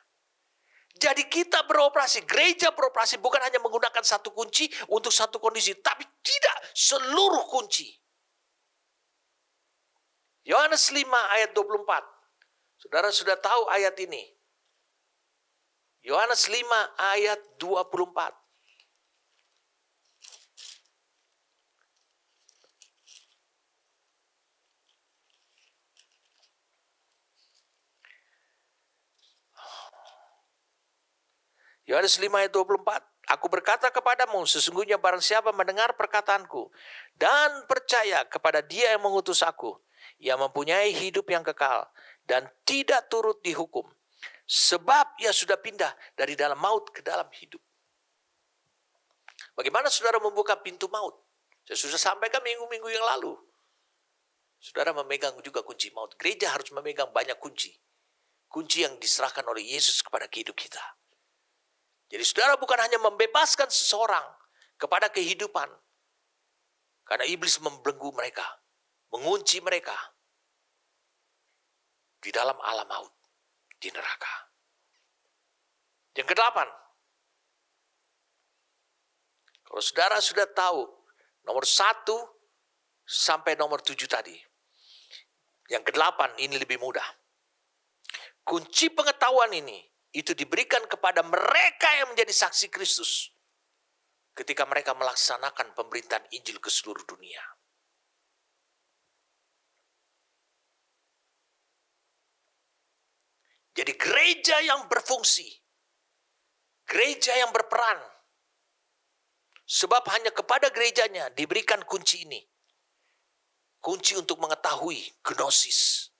Jadi kita beroperasi, gereja beroperasi bukan hanya menggunakan satu kunci untuk satu kondisi, tapi tidak seluruh kunci. Yohanes 5 ayat 24. Saudara sudah tahu ayat ini. Yohanes 5 ayat 24. Yohanes 5 ayat 24. Aku berkata kepadamu, sesungguhnya barang siapa mendengar perkataanku dan percaya kepada Dia yang mengutus aku, ia mempunyai hidup yang kekal dan tidak turut dihukum, sebab ia sudah pindah dari dalam maut ke dalam hidup. Bagaimana saudara membuka pintu maut? Saya sudah sampaikan minggu-minggu yang lalu. Saudara memegang juga kunci maut. Gereja harus memegang banyak kunci. kunci yang diserahkan oleh Yesus kepada hidup kita. Jadi saudara bukan hanya membebaskan seseorang kepada kehidupan, karena iblis membelenggu mereka, mengunci mereka di dalam alam maut, di neraka. Yang kedelapan, kalau saudara sudah tahu nomor 1 sampai nomor 7 tadi, yang kedelapan ini lebih mudah. Kunci pengetahuan ini itu diberikan kepada mereka yang menjadi saksi Kristus ketika mereka melaksanakan pemberitaan Injil ke seluruh dunia. Jadi gereja yang berfungsi, gereja yang berperan, sebab hanya kepada gerejanya diberikan kunci ini. Kunci untuk mengetahui gnosis,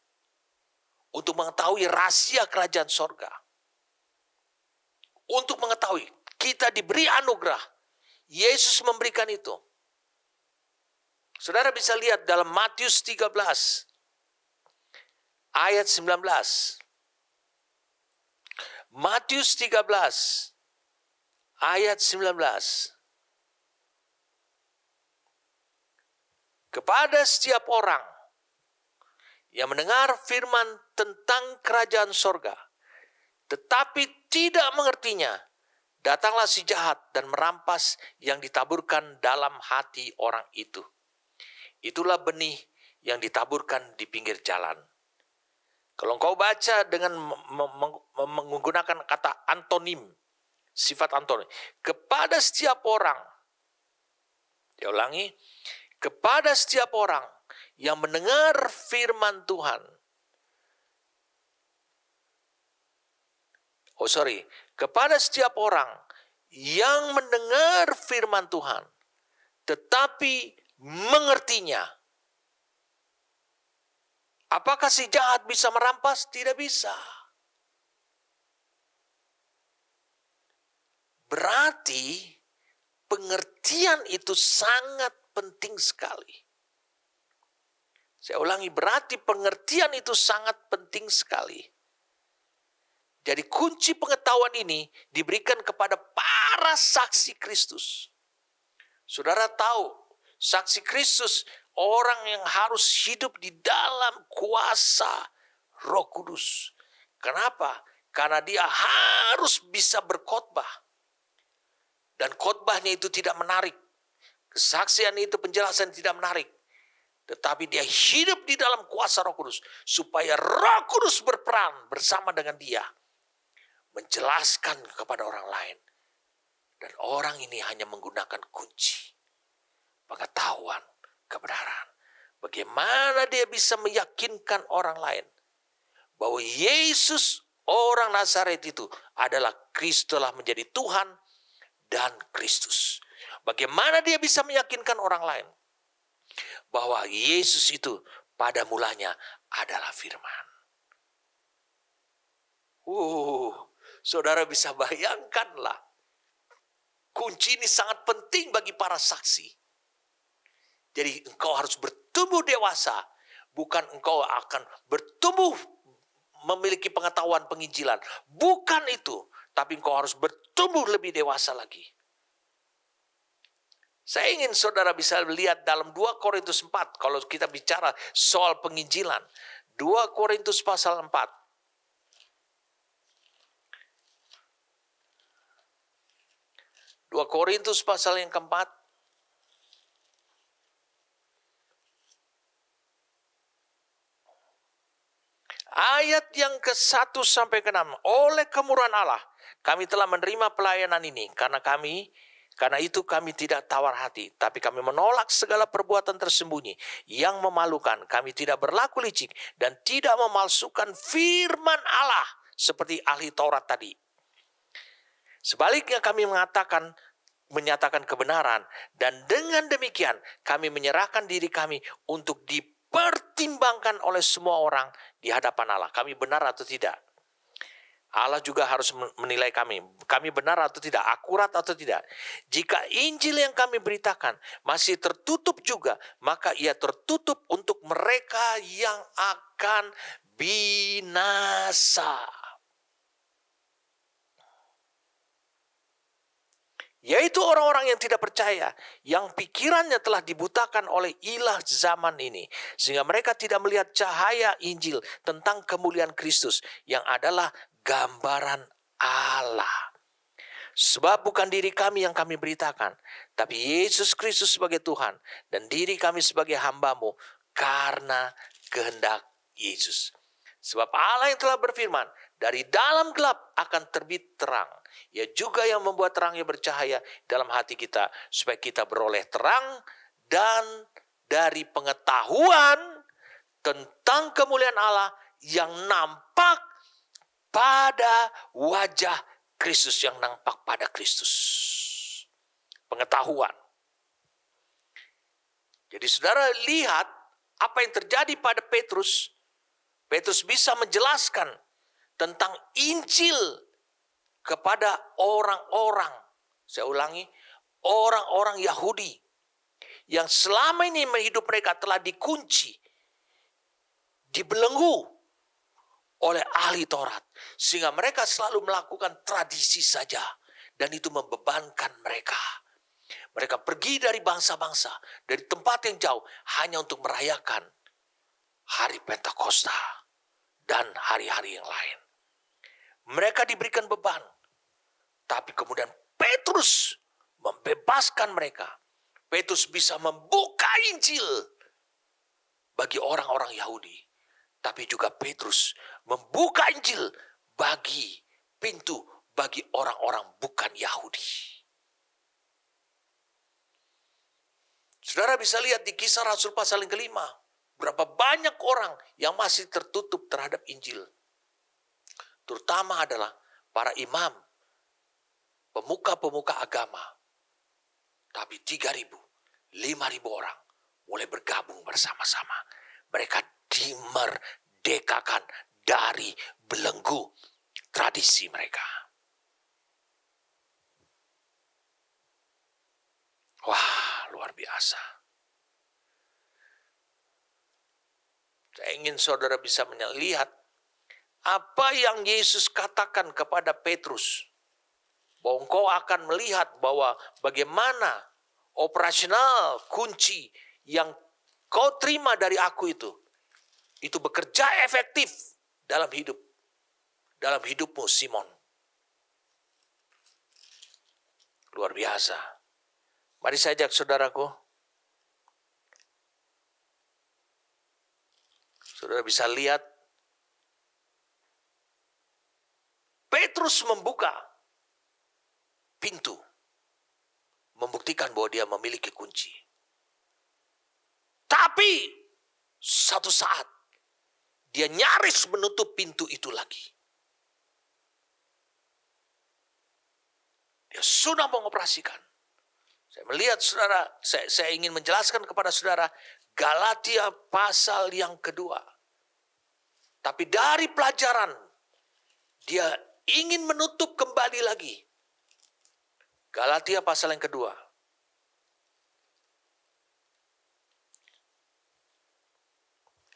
untuk mengetahui rahasia kerajaan sorga, untuk mengetahui kita diberi anugerah. Yesus memberikan itu. Saudara bisa lihat dalam Matius 13 ayat 19. Matius 13 ayat 19. Kepada setiap orang yang mendengar firman tentang kerajaan sorga, tetapi tidak mengertinya, datanglah si jahat dan merampas yang ditaburkan dalam hati orang itu. Itulah benih yang ditaburkan di pinggir jalan. Kalau engkau baca dengan menggunakan kata antonim, sifat antonim, kepada setiap orang, dia ulangi, kepada setiap orang yang mendengar firman Tuhan. Kepada setiap orang yang mendengar firman Tuhan, tetapi mengertinya. Apakah si jahat bisa merampas? Tidak bisa. Berarti pengertian itu sangat penting sekali. Saya ulangi, berarti pengertian itu sangat penting sekali. Jadi kunci pengetahuan ini diberikan kepada para saksi Kristus. Saudara tahu, saksi Kristus orang yang harus hidup di dalam kuasa Roh Kudus. Kenapa? Karena dia harus bisa berkhotbah. Dan khotbahnya itu tidak menarik. Kesaksian itu, penjelasan tidak menarik. Tetapi dia hidup di dalam kuasa Roh Kudus. Supaya Roh Kudus berperan bersama dengan dia. Menjelaskan kepada orang lain. Dan orang ini hanya menggunakan kunci. Pengetahuan, kebenaran. Bagaimana dia bisa meyakinkan orang lain. Bahwa Yesus orang Nazaret itu adalah Kristus, telah menjadi Tuhan dan Kristus. Bagaimana dia bisa meyakinkan orang lain. Bahwa Yesus itu pada mulanya adalah firman. Saudara bisa bayangkanlah. Kunci ini sangat penting bagi para saksi. Jadi engkau harus bertumbuh dewasa. Bukan engkau akan bertumbuh memiliki pengetahuan penginjilan. Bukan itu. Tapi engkau harus bertumbuh lebih dewasa lagi. Saya ingin saudara bisa lihat dalam 2 Korintus 4. Kalau kita bicara soal penginjilan. 2 Korintus pasal 4. 2 Korintus pasal yang keempat. Ayat yang ke-1 sampai ke-6. Oleh kemurahan Allah, kami telah menerima pelayanan ini. Karena itu kami tidak tawar hati. Tapi kami menolak segala perbuatan tersembunyi yang memalukan. Kami tidak berlaku licik dan tidak memalsukan firman Allah. Seperti ahli Taurat tadi. Sebaliknya kami menyatakan kebenaran, dan dengan demikian kami menyerahkan diri kami untuk dipertimbangkan oleh semua orang di hadapan Allah. Kami benar atau tidak? Allah juga harus menilai kami. Kami benar atau tidak? Akurat atau tidak? Jika Injil yang kami beritakan masih tertutup juga, maka ia tertutup untuk mereka yang akan binasa. Yaitu orang-orang yang tidak percaya, yang pikirannya telah dibutakan oleh ilah zaman ini, sehingga mereka tidak melihat cahaya Injil tentang kemuliaan Kristus, yang adalah gambaran Allah. Sebab bukan diri kami yang kami beritakan, tapi Yesus Kristus sebagai Tuhan, dan diri kami sebagai hamba-Mu, karena kehendak Yesus. Sebab Allah yang telah berfirman, dari dalam gelap akan terbit terang. Ia juga yang membuat terangnya bercahaya dalam hati kita, supaya kita beroleh terang dan dari pengetahuan tentang kemuliaan Allah yang nampak pada wajah Kristus, yang nampak pada Kristus. Pengetahuan. Jadi saudara lihat apa yang terjadi pada Petrus. Petrus bisa menjelaskan tentang Injil kepada orang-orang, saya ulangi, orang-orang Yahudi yang selama ini hidup mereka telah dikunci, dibelenggu oleh ahli Taurat, sehingga mereka selalu melakukan tradisi saja, dan itu membebankan mereka. Mereka pergi dari bangsa-bangsa, dari tempat yang jauh, hanya untuk merayakan hari Pentakosta dan hari-hari yang lain. Mereka diberikan beban, tapi kemudian Petrus membebaskan mereka. Petrus bisa membuka Injil bagi orang-orang Yahudi, tapi juga Petrus membuka Injil bagi pintu bagi orang-orang bukan Yahudi. Saudara bisa lihat di Kisah Rasul pasal yang ke-5, berapa banyak orang yang masih tertutup terhadap Injil. Terutama adalah para imam, pemuka-pemuka agama. Tapi 3.000, 5.000 orang mulai bergabung bersama-sama. Mereka dimerdekakan dari belenggu tradisi mereka. Wah, luar biasa. Saya ingin saudara bisa melihat apa yang Yesus katakan kepada Petrus, bahwa engkau akan melihat bahwa bagaimana operasional kunci yang kau terima dari aku itu bekerja efektif dalam hidupmu, Simon. Luar biasa. Mari saya ajak saudaraku, saudara bisa lihat Petrus membuka pintu, membuktikan bahwa dia memiliki kunci. Tapi satu saat dia nyaris menutup pintu itu lagi. Dia sudah mengoperasikan. Saya melihat saudara, saya ingin menjelaskan kepada saudara Galatia pasal yang kedua. Tapi dari pelajaran dia ingin menutup kembali lagi. Galatia pasal yang kedua.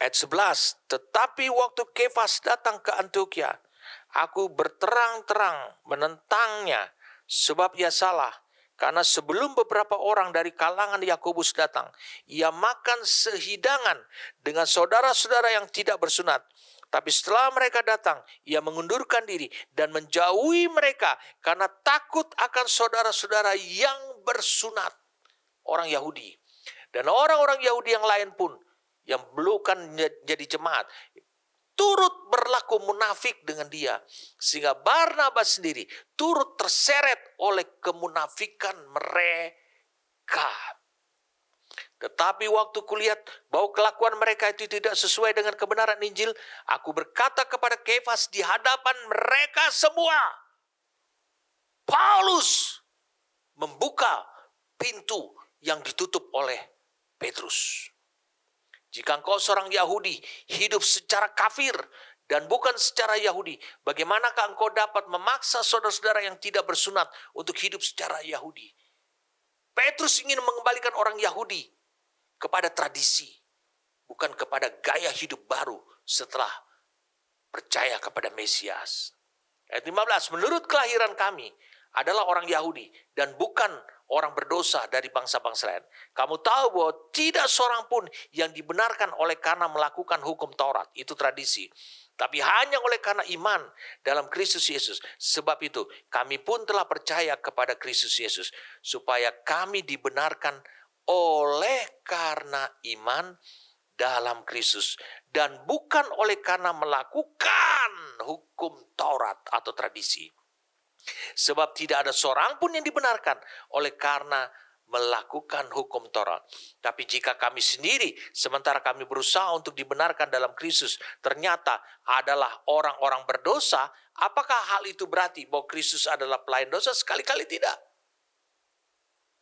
Ayat 11. Tetapi waktu Kefas datang ke Antiokhia, aku berterang-terang menentangnya, sebab ia salah. Karena sebelum beberapa orang dari kalangan Yakobus datang, ia makan sehidangan dengan saudara-saudara yang tidak bersunat. Tapi setelah mereka datang, ia mengundurkan diri dan menjauhi mereka karena takut akan saudara-saudara yang bersunat, orang Yahudi. Dan orang-orang Yahudi yang lain pun, yang belum jadi jemaat, turut berlaku munafik dengan dia. Sehingga Barnabas sendiri turut terseret oleh kemunafikan mereka. Tetapi waktu kulihat bahwa kelakuan mereka itu tidak sesuai dengan kebenaran Injil, aku berkata kepada Kefas di hadapan mereka semua, Paulus membuka pintu yang ditutup oleh Petrus. Jika engkau seorang Yahudi hidup secara kafir dan bukan secara Yahudi, bagaimanakah engkau dapat memaksa saudara-saudara yang tidak bersunat untuk hidup secara Yahudi? Petrus ingin mengembalikan orang Yahudi kepada tradisi, bukan kepada gaya hidup baru setelah percaya kepada Mesias. Ayat 15, menurut kelahiran kami adalah orang Yahudi dan bukan orang berdosa dari bangsa-bangsa lain. Kamu tahu bahwa tidak seorang pun yang dibenarkan oleh karena melakukan hukum Taurat, itu tradisi. Tapi hanya oleh karena iman dalam Kristus Yesus. Sebab itu kami pun telah percaya kepada Kristus Yesus, supaya kami dibenarkan oleh karena iman dalam Kristus, dan bukan oleh karena melakukan hukum Taurat atau tradisi. Sebab tidak ada seorang pun yang dibenarkan oleh karena melakukan hukum Taurat. Tapi jika kami sendiri, sementara kami berusaha untuk dibenarkan dalam Kristus, ternyata adalah orang-orang berdosa, apakah hal itu berarti bahwa Kristus adalah pelayan dosa? Sekali-kali tidak.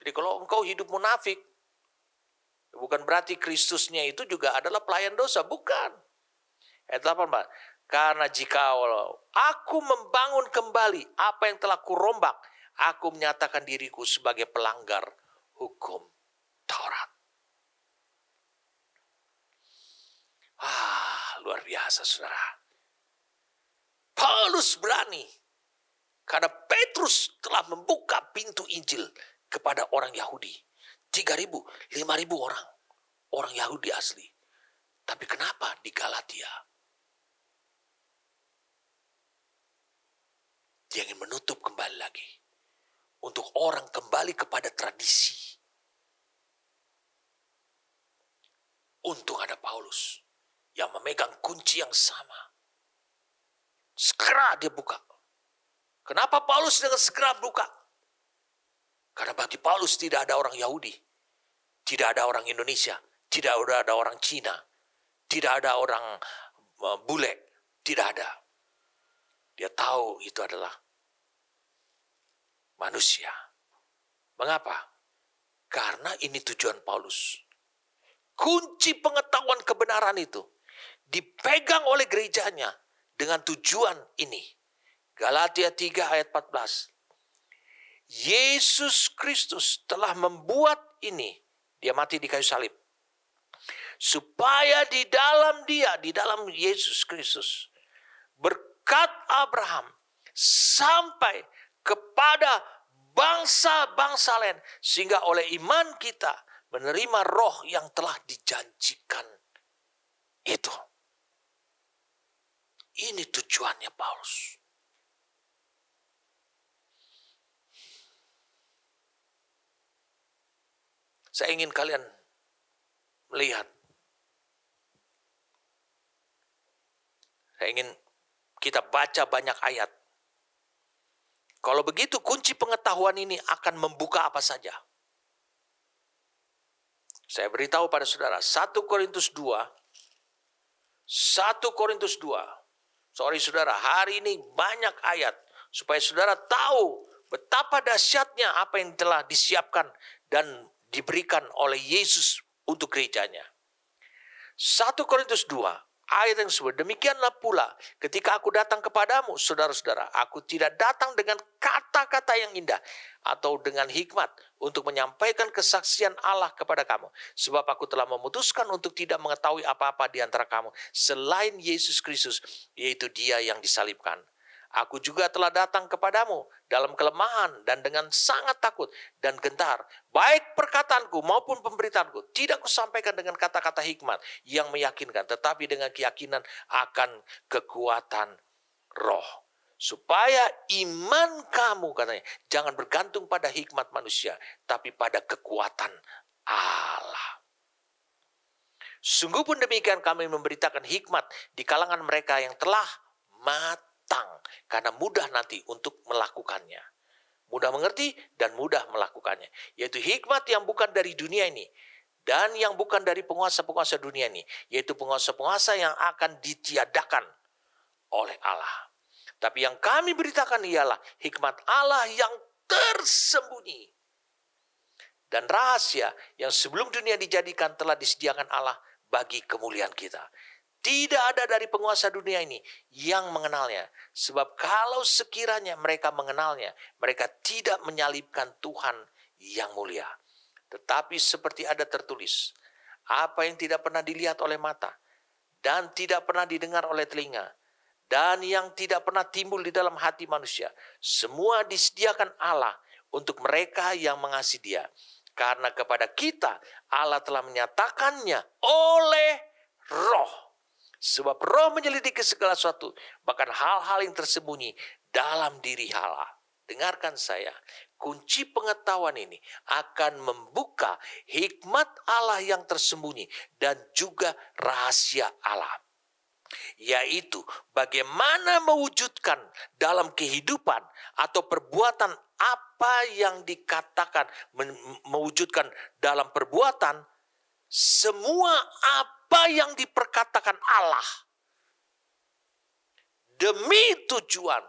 Jadi kalau engkau hidup munafik, bukan berarti Kristusnya itu juga adalah pelayan dosa. Bukan. Ayat 18. Karena jika aku membangun kembali apa yang telah kurombak, aku menyatakan diriku sebagai pelanggar hukum Taurat. Luar biasa, saudara. Paulus berani karena Petrus telah membuka pintu Injil kepada orang Yahudi. 3.000, 5.000 orang Yahudi asli. Tapi kenapa di Galatia dia ingin menutup kembali lagi untuk orang kembali kepada tradisi? Untung ada Paulus yang memegang kunci yang sama. Segera dia buka. Kenapa Paulus dengan segera buka? Karena bagi Paulus tidak ada orang Yahudi, tidak ada orang Indonesia, tidak ada orang Cina, tidak ada orang bule, tidak ada. Dia tahu itu adalah manusia. Mengapa? Karena ini tujuan Paulus. Kunci pengetahuan kebenaran itu dipegang oleh gerejanya dengan tujuan ini. Galatia 3 ayat 14. Yesus Kristus telah membuat ini. Dia mati di kayu salib. Supaya di dalam dia, di dalam Yesus Kristus, berkat Abraham sampai kepada bangsa-bangsa lain, sehingga oleh iman kita menerima roh yang telah dijanjikan itu. Ini tujuannya Paulus. Saya ingin kalian melihat. Saya ingin kita baca banyak ayat. Kalau begitu kunci pengetahuan ini akan membuka apa saja. Saya beritahu pada saudara, 1 Korintus 2. Sorry saudara, hari ini banyak ayat. Supaya saudara tahu betapa dahsyatnya apa yang telah disiapkan dan diberikan oleh Yesus untuk gerejanya. 1 Korintus 2, ayat yang disebut, demikianlah pula ketika aku datang kepadamu, saudara-saudara, aku tidak datang dengan kata-kata yang indah atau dengan hikmat untuk menyampaikan kesaksian Allah kepada kamu. Sebab aku telah memutuskan untuk tidak mengetahui apa-apa di antara kamu selain Yesus Kristus, yaitu Dia yang disalibkan. Aku juga telah datang kepadamu dalam kelemahan dan dengan sangat takut dan gentar. Baik perkataanku maupun pemberitaanku tidak kusampaikan dengan kata-kata hikmat yang meyakinkan, tetapi dengan keyakinan akan kekuatan roh. Supaya iman kamu, katanya, jangan bergantung pada hikmat manusia, tapi pada kekuatan Allah. Sungguh pun demikian kami memberitakan hikmat di kalangan mereka yang telah mati. Karena mudah nanti untuk melakukannya. Mudah mengerti dan mudah melakukannya. Yaitu hikmat yang bukan dari dunia ini. Dan yang bukan dari penguasa-penguasa dunia ini. Yaitu penguasa-penguasa yang akan ditiadakan oleh Allah. Tapi yang kami beritakan ialah hikmat Allah yang tersembunyi. Dan rahasia yang sebelum dunia dijadikan telah disediakan Allah bagi kemuliaan kita. Tidak ada dari penguasa dunia ini yang mengenalnya. Sebab kalau sekiranya mereka mengenalnya, mereka tidak menyalibkan Tuhan yang mulia. Tetapi seperti ada tertulis, apa yang tidak pernah dilihat oleh mata, dan tidak pernah didengar oleh telinga, dan yang tidak pernah timbul di dalam hati manusia. Semua disediakan Allah untuk mereka yang mengasihi Dia. Karena kepada kita Allah telah menyatakannya oleh Roh. Sebab Roh menyelidiki segala sesuatu, bahkan hal-hal yang tersembunyi dalam diri Allah. Dengarkan saya, kunci pengetahuan ini akan membuka hikmat Allah yang tersembunyi dan juga rahasia Allah. Yaitu bagaimana mewujudkan dalam kehidupan atau perbuatan apa yang dikatakan mewujudkan dalam perbuatan semua apa yang diperkatakan Allah demi tujuan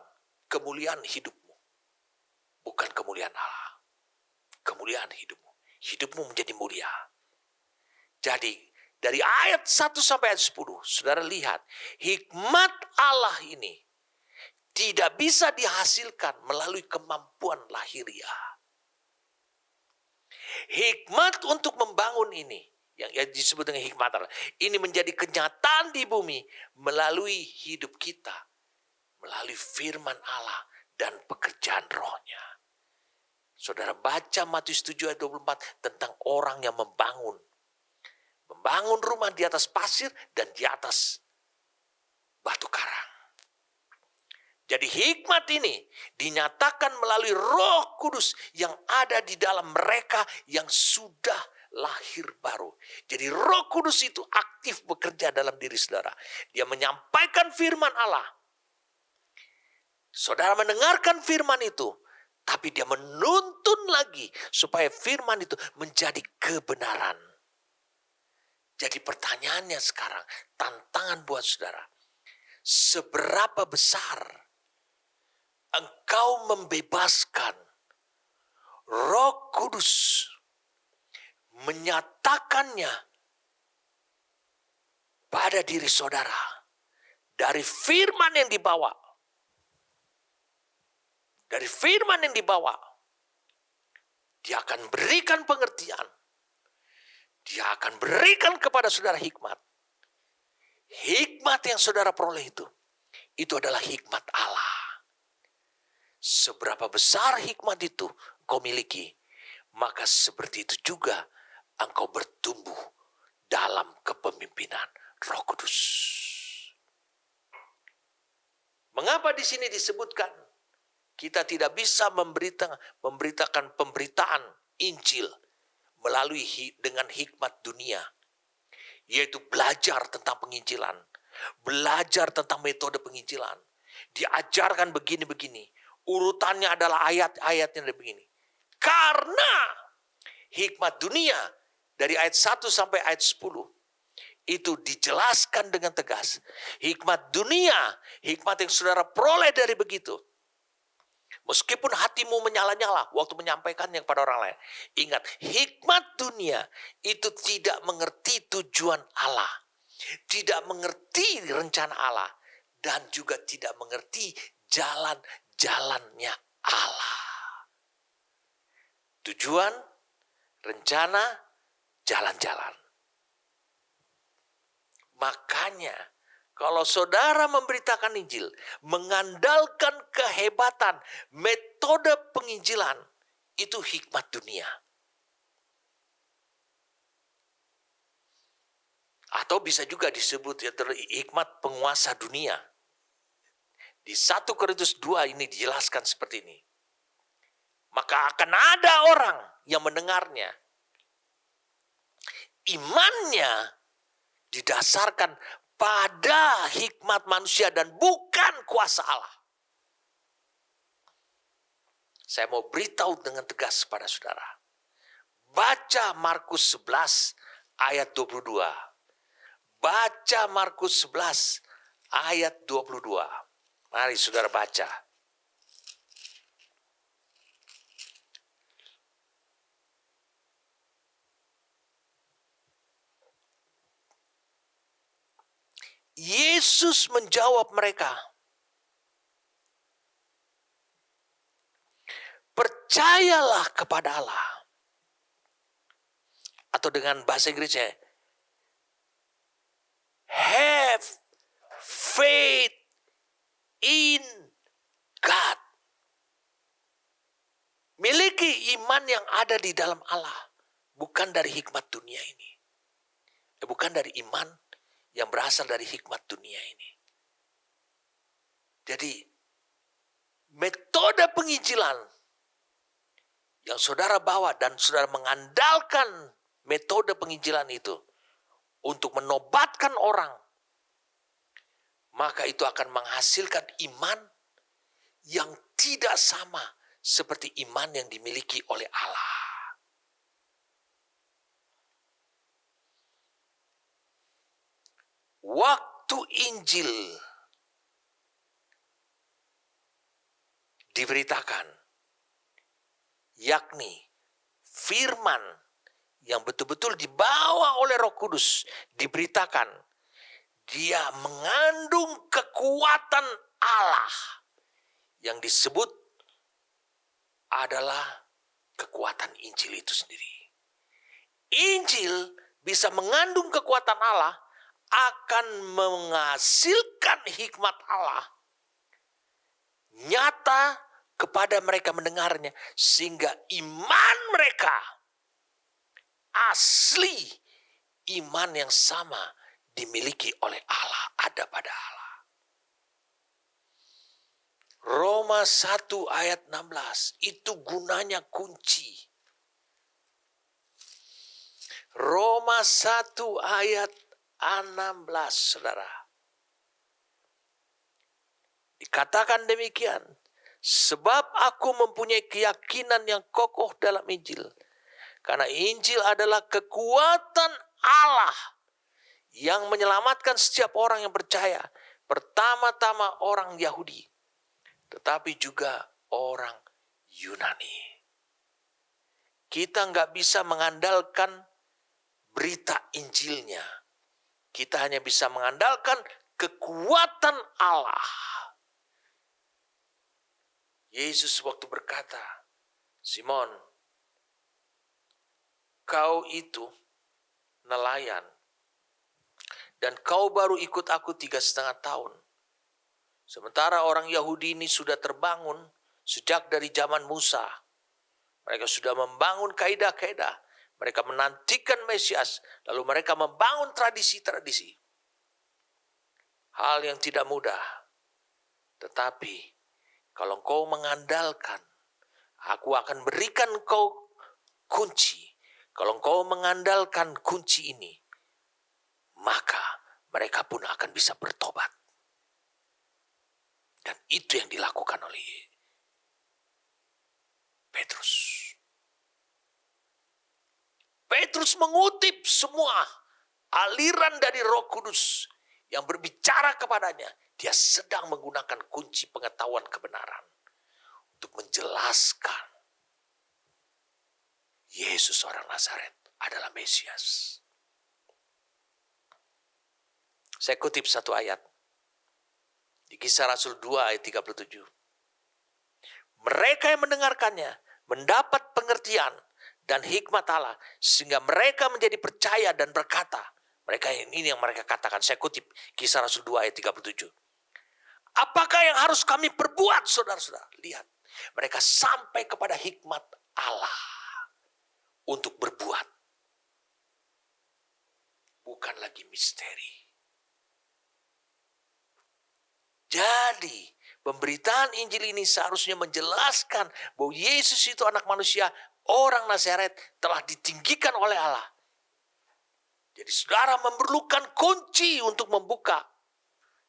kemuliaan hidupmu, bukan kemuliaan Allah, kemuliaan hidupmu. Hidupmu menjadi mulia. Jadi dari ayat 1 sampai ayat 10, saudara lihat, hikmat Allah ini tidak bisa dihasilkan melalui kemampuan lahiriah. Hikmat untuk membangun ini, yang disebut dengan hikmat Allah, ini menjadi kenyataan di bumi melalui hidup kita, melalui firman Allah dan pekerjaan Roh-Nya. Saudara baca Matius 7 ayat 24 tentang orang yang membangun rumah di atas pasir dan di atas batu karang. Jadi hikmat ini dinyatakan melalui Roh Kudus yang ada di dalam mereka yang sudah lahir baru. Jadi Roh Kudus itu aktif bekerja dalam diri saudara. Dia menyampaikan firman Allah. Saudara mendengarkan firman itu, tapi dia menuntun lagi supaya firman itu menjadi kebenaran. Jadi pertanyaannya sekarang, tantangan buat saudara. Seberapa besar engkau membebaskan Roh Kudus menyatakannya pada diri saudara dari firman yang dibawa. Dari firman yang dibawa, dia akan berikan pengertian. Dia akan berikan kepada saudara hikmat. Hikmat yang saudara peroleh itu adalah hikmat Allah. Seberapa besar hikmat itu kau miliki, maka seperti itu juga engkau bertumbuh dalam kepemimpinan Roh Kudus. Mengapa di sini disebutkan kita tidak bisa memberitakan pemberitaan Injil melalui dengan hikmat dunia, yaitu belajar tentang penginjilan, belajar tentang metode penginjilan, diajarkan begini-begini, urutannya adalah ayat-ayatnya begini. Karena hikmat dunia dari ayat 1 sampai ayat 10 itu dijelaskan dengan tegas. Hikmat dunia, hikmat yang saudara peroleh dari begitu, meskipun hatimu menyala-nyala waktu menyampaikannya kepada orang lain. Ingat, hikmat dunia itu tidak mengerti tujuan Allah. Tidak mengerti rencana Allah. Dan juga tidak mengerti jalan-jalannya Allah. Tujuan, rencana, jalan-jalan. Makanya, kalau saudara memberitakan Injil, mengandalkan kehebatan, metode penginjilan, itu hikmat dunia. Atau bisa juga disebut hikmat penguasa dunia. Di 1 Korintus 2 ini dijelaskan seperti ini. Maka akan ada orang yang mendengarnya. Imannya didasarkan pada hikmat manusia dan bukan kuasa Allah. Saya mau beritahu dengan tegas pada saudara. Baca Markus 11 ayat 22. Baca Markus 11 ayat 22. Mari saudara baca. Yesus menjawab mereka, percayalah kepada Allah. Atau dengan bahasa Inggrisnya, have faith ada di dalam Allah, bukan dari hikmat dunia ini. Bukan dari iman yang berasal dari hikmat dunia ini. Jadi, metode penginjilan yang saudara bawa dan saudara mengandalkan metode penginjilan itu untuk menobatkan orang, maka itu akan menghasilkan iman yang tidak sama seperti iman yang dimiliki oleh Allah. Waktu Injil diberitakan, yakni firman yang betul-betul dibawa oleh Roh Kudus diberitakan, dia mengandung kekuatan Allah yang disebut adalah kekuatan Injil itu sendiri. Injil bisa mengandung kekuatan Allah, akan menghasilkan hikmat Allah nyata kepada mereka mendengarnya, sehingga iman mereka asli, iman yang sama dimiliki oleh Allah, ada pada Allah. Roma 1 ayat 16, itu gunanya kunci. Roma 1 ayat 16, saudara. Dikatakan demikian, sebab aku mempunyai keyakinan yang kokoh dalam Injil. Karena Injil adalah kekuatan Allah yang menyelamatkan setiap orang yang percaya. Pertama-tama orang Yahudi, tetapi juga orang Yunani. Kita nggak bisa mengandalkan berita Injilnya. Kita hanya bisa mengandalkan kekuatan Allah. Yesus waktu berkata, Simon, kau itu nelayan, dan kau baru ikut aku 3,5 tahun. Sementara orang Yahudi ini sudah terbangun sejak dari zaman Musa. Mereka sudah membangun kaidah-kaidah. Mereka menantikan Mesias, lalu mereka membangun tradisi-tradisi. Hal yang tidak mudah. Tetapi kalau engkau mengandalkan, aku akan berikan engkau kunci. Kalau engkau mengandalkan kunci ini, maka mereka pun akan bisa bertobat. Dan itu yang dilakukan oleh Petrus. Petrus mengutip semua aliran dari Roh Kudus yang berbicara kepadanya. Dia sedang menggunakan kunci pengetahuan kebenaran untuk menjelaskan Yesus orang Nazaret adalah Mesias. Saya kutip satu ayat di Kisah Rasul 2 ayat 37. Mereka yang mendengarkannya mendapat pengertian dan hikmat Allah, sehingga mereka menjadi percaya dan berkata, mereka ini yang mereka katakan, saya kutip Kisah Rasul 2 ayat 37. Apakah yang harus kami perbuat, saudara-saudara? Lihat, mereka sampai kepada hikmat Allah untuk berbuat. Bukan lagi misteri. Jadi, pemberitaan Injil ini seharusnya menjelaskan bahwa Yesus itu anak manusia, orang Nazaret, telah ditinggikan oleh Allah. Jadi saudara memerlukan kunci untuk membuka.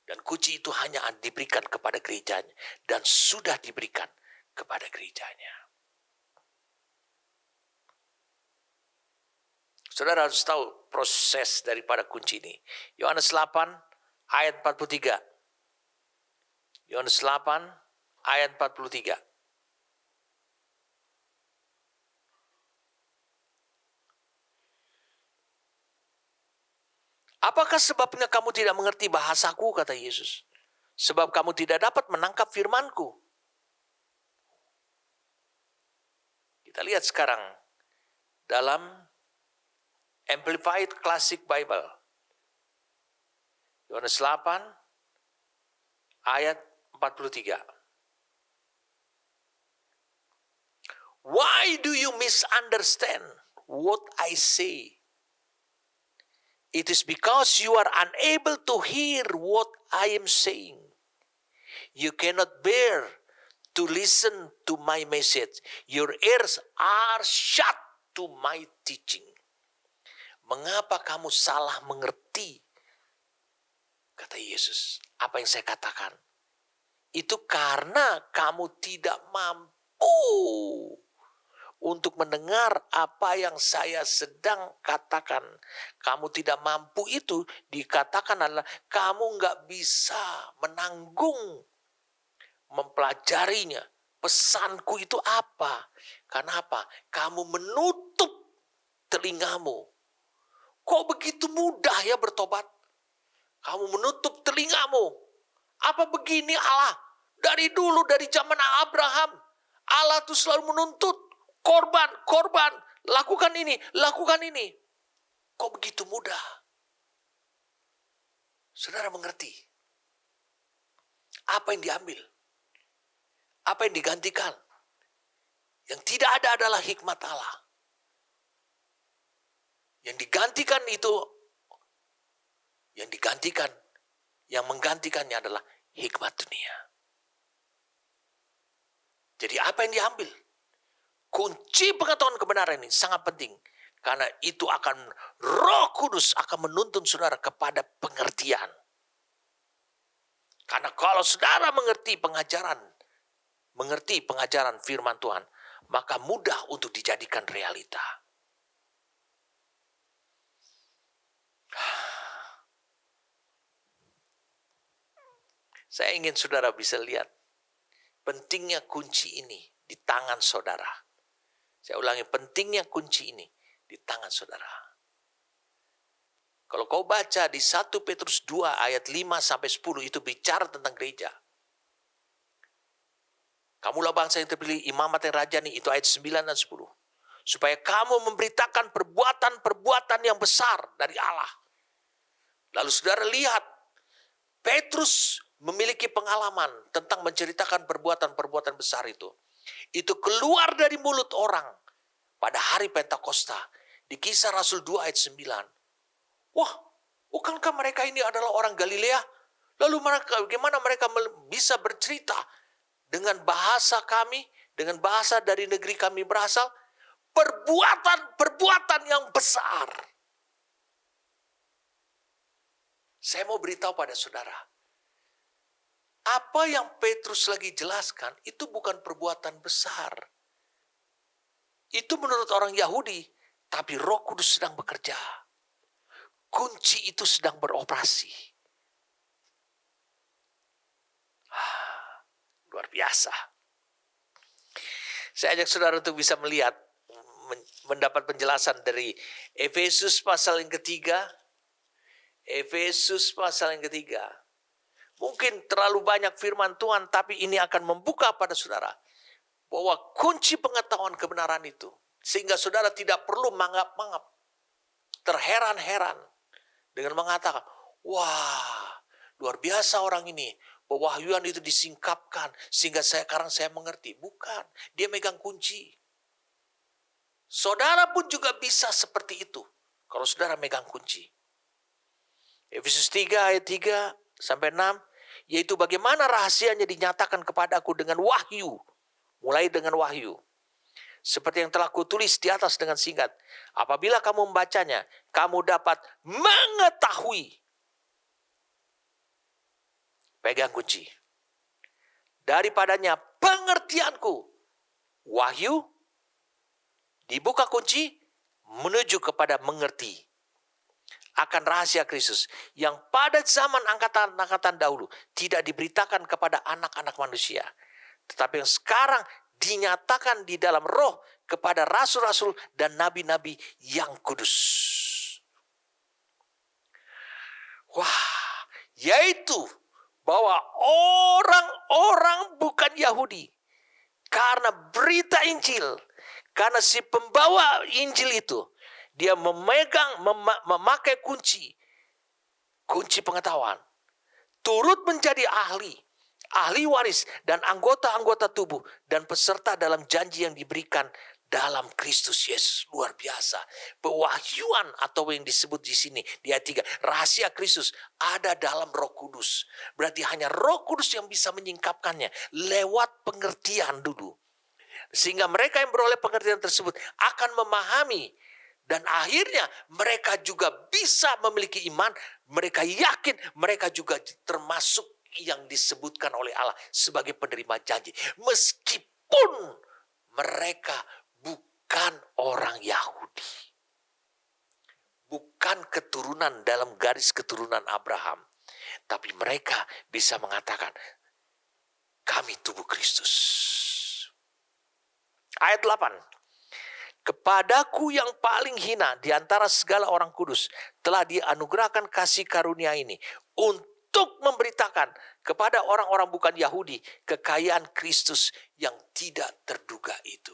Dan kunci itu hanya diberikan kepada gerejanya. Dan sudah diberikan kepada gerejanya. Saudara harus tahu proses daripada kunci ini. Yohanes 8 ayat 43. Yohanes 8 ayat 43. Apakah sebabnya kamu tidak mengerti bahasaku, kata Yesus? Sebab kamu tidak dapat menangkap firmanku. Kita lihat sekarang dalam Amplified Classic Bible. Yohanes 8 ayat 43. Why do you misunderstand what I say? It is because you are unable to hear what I am saying. You cannot bear to listen to my message. Your ears are shut to my teaching. Mengapa kamu salah mengerti? Kata Yesus, apa yang saya katakan? Itu karena kamu tidak mampu untuk mendengar apa yang saya sedang katakan. Kamu tidak mampu itu dikatakan adalah kamu nggak bisa menanggung mempelajarinya. Pesanku itu apa? Karena apa? Kamu menutup telingamu. Kok begitu mudah ya bertobat? Kamu menutup telingamu. Apa begini Allah? Dari dulu, dari zaman Abraham, Allah tuh selalu menuntut korban, lakukan ini, lakukan ini. Kok begitu mudah? Saudara mengerti? Apa yang diambil? Apa yang digantikan? Yang tidak ada adalah hikmat Allah. Yang digantikan itu, yang menggantikannya adalah hikmat dunia. Jadi apa yang diambil? Kunci pengetahuan kebenaran ini sangat penting. Karena itu akan Roh Kudus akan menuntun saudara kepada pengertian. Karena kalau saudara mengerti pengajaran firman Tuhan, maka mudah untuk dijadikan realita. Saya ingin saudara bisa lihat pentingnya kunci ini di tangan saudara. Saya ulangi, pentingnya kunci ini di tangan saudara. Kalau kau baca di 1 Petrus 2 ayat 5-10 itu bicara tentang gereja. Kamulah bangsa yang terpilih, imamat yang rajani, itu ayat 9 dan 10. Supaya kamu memberitakan perbuatan-perbuatan yang besar dari Allah. Lalu saudara lihat, Petrus memiliki pengalaman tentang menceritakan perbuatan-perbuatan besar itu. Itu keluar dari mulut orang pada hari Pentakosta. Di Kisah Rasul 2 ayat 9. Wah, bukankah mereka ini adalah orang Galilea? Lalu bagaimana mereka bisa bercerita dengan bahasa kami, dengan bahasa dari negeri kami berasal? Perbuatan yang besar. Saya mau beritahu pada saudara, apa yang Petrus lagi jelaskan itu bukan perbuatan besar. Itu menurut orang Yahudi, tapi Roh Kudus sedang bekerja. Kunci itu sedang beroperasi. Luar biasa. Saya ajak saudara untuk bisa melihat, mendapat penjelasan dari Efesus pasal yang ketiga. Efesus pasal yang ketiga. Mungkin terlalu banyak firman Tuhan, tapi ini akan membuka pada saudara bahwa kunci pengetahuan kebenaran itu, sehingga saudara tidak perlu mangap-mangap, terheran-heran dengan mengatakan, wah luar biasa orang ini, pewahyuan itu disingkapkan sehingga sekarang saya mengerti. Bukan, dia megang kunci. Saudara pun juga bisa seperti itu kalau saudara megang kunci. Efesus 3 ayat 3-6, yaitu bagaimana rahasianya dinyatakan kepadaku dengan wahyu, mulai dengan wahyu. Seperti yang telah kutulis di atas dengan singkat. Apabila kamu membacanya, kamu dapat mengetahui. Pegang kunci. Daripadanya pengertianku. Wahyu, dibuka kunci, menuju kepada mengerti akan rahasia Kristus yang pada zaman angkatan dahulu tidak diberitakan kepada anak-anak manusia, tetapi yang sekarang dinyatakan di dalam roh kepada rasul-rasul dan nabi-nabi yang kudus. Wah, yaitu bahwa orang-orang bukan Yahudi, karena berita Injil, karena si pembawa Injil itu, dia memakai kunci pengetahuan, turut menjadi ahli ahli waris dan anggota-anggota tubuh dan peserta dalam janji yang diberikan dalam Kristus Yesus. Luar biasa. Pewahyuan atau yang disebut di sini di ayat 3, rahasia Kristus ada dalam Roh Kudus. Berarti hanya Roh Kudus yang bisa menyingkapkannya lewat pengertian dulu. Sehingga mereka yang beroleh pengertian tersebut akan memahami. Dan akhirnya mereka juga bisa memiliki iman. Mereka yakin mereka juga termasuk yang disebutkan oleh Allah sebagai penerima janji. Meskipun mereka bukan orang Yahudi. Bukan keturunan dalam garis keturunan Abraham. Tapi mereka bisa mengatakan, kami tubuh Kristus. Ayat 8. Kepadaku yang paling hina di antara segala orang kudus telah dianugerahkan kasih karunia ini untuk memberitakan kepada orang-orang bukan Yahudi kekayaan Kristus yang tidak terduga itu.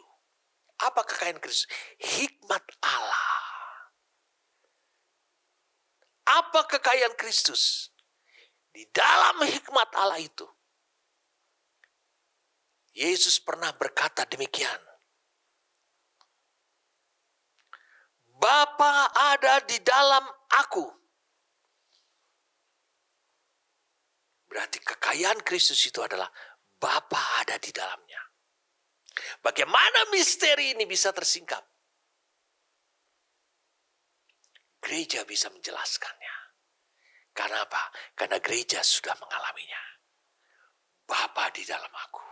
Apa kekayaan Kristus? Hikmat Allah. Apa kekayaan Kristus? Di dalam hikmat Allah itu, Yesus pernah berkata demikian. Bapa ada di dalam aku. Berarti kekayaan Kristus itu adalah Bapa ada di dalamnya. Bagaimana misteri ini bisa tersingkap? Gereja bisa menjelaskannya. Karena apa? Karena gereja sudah mengalaminya. Bapa di dalam aku.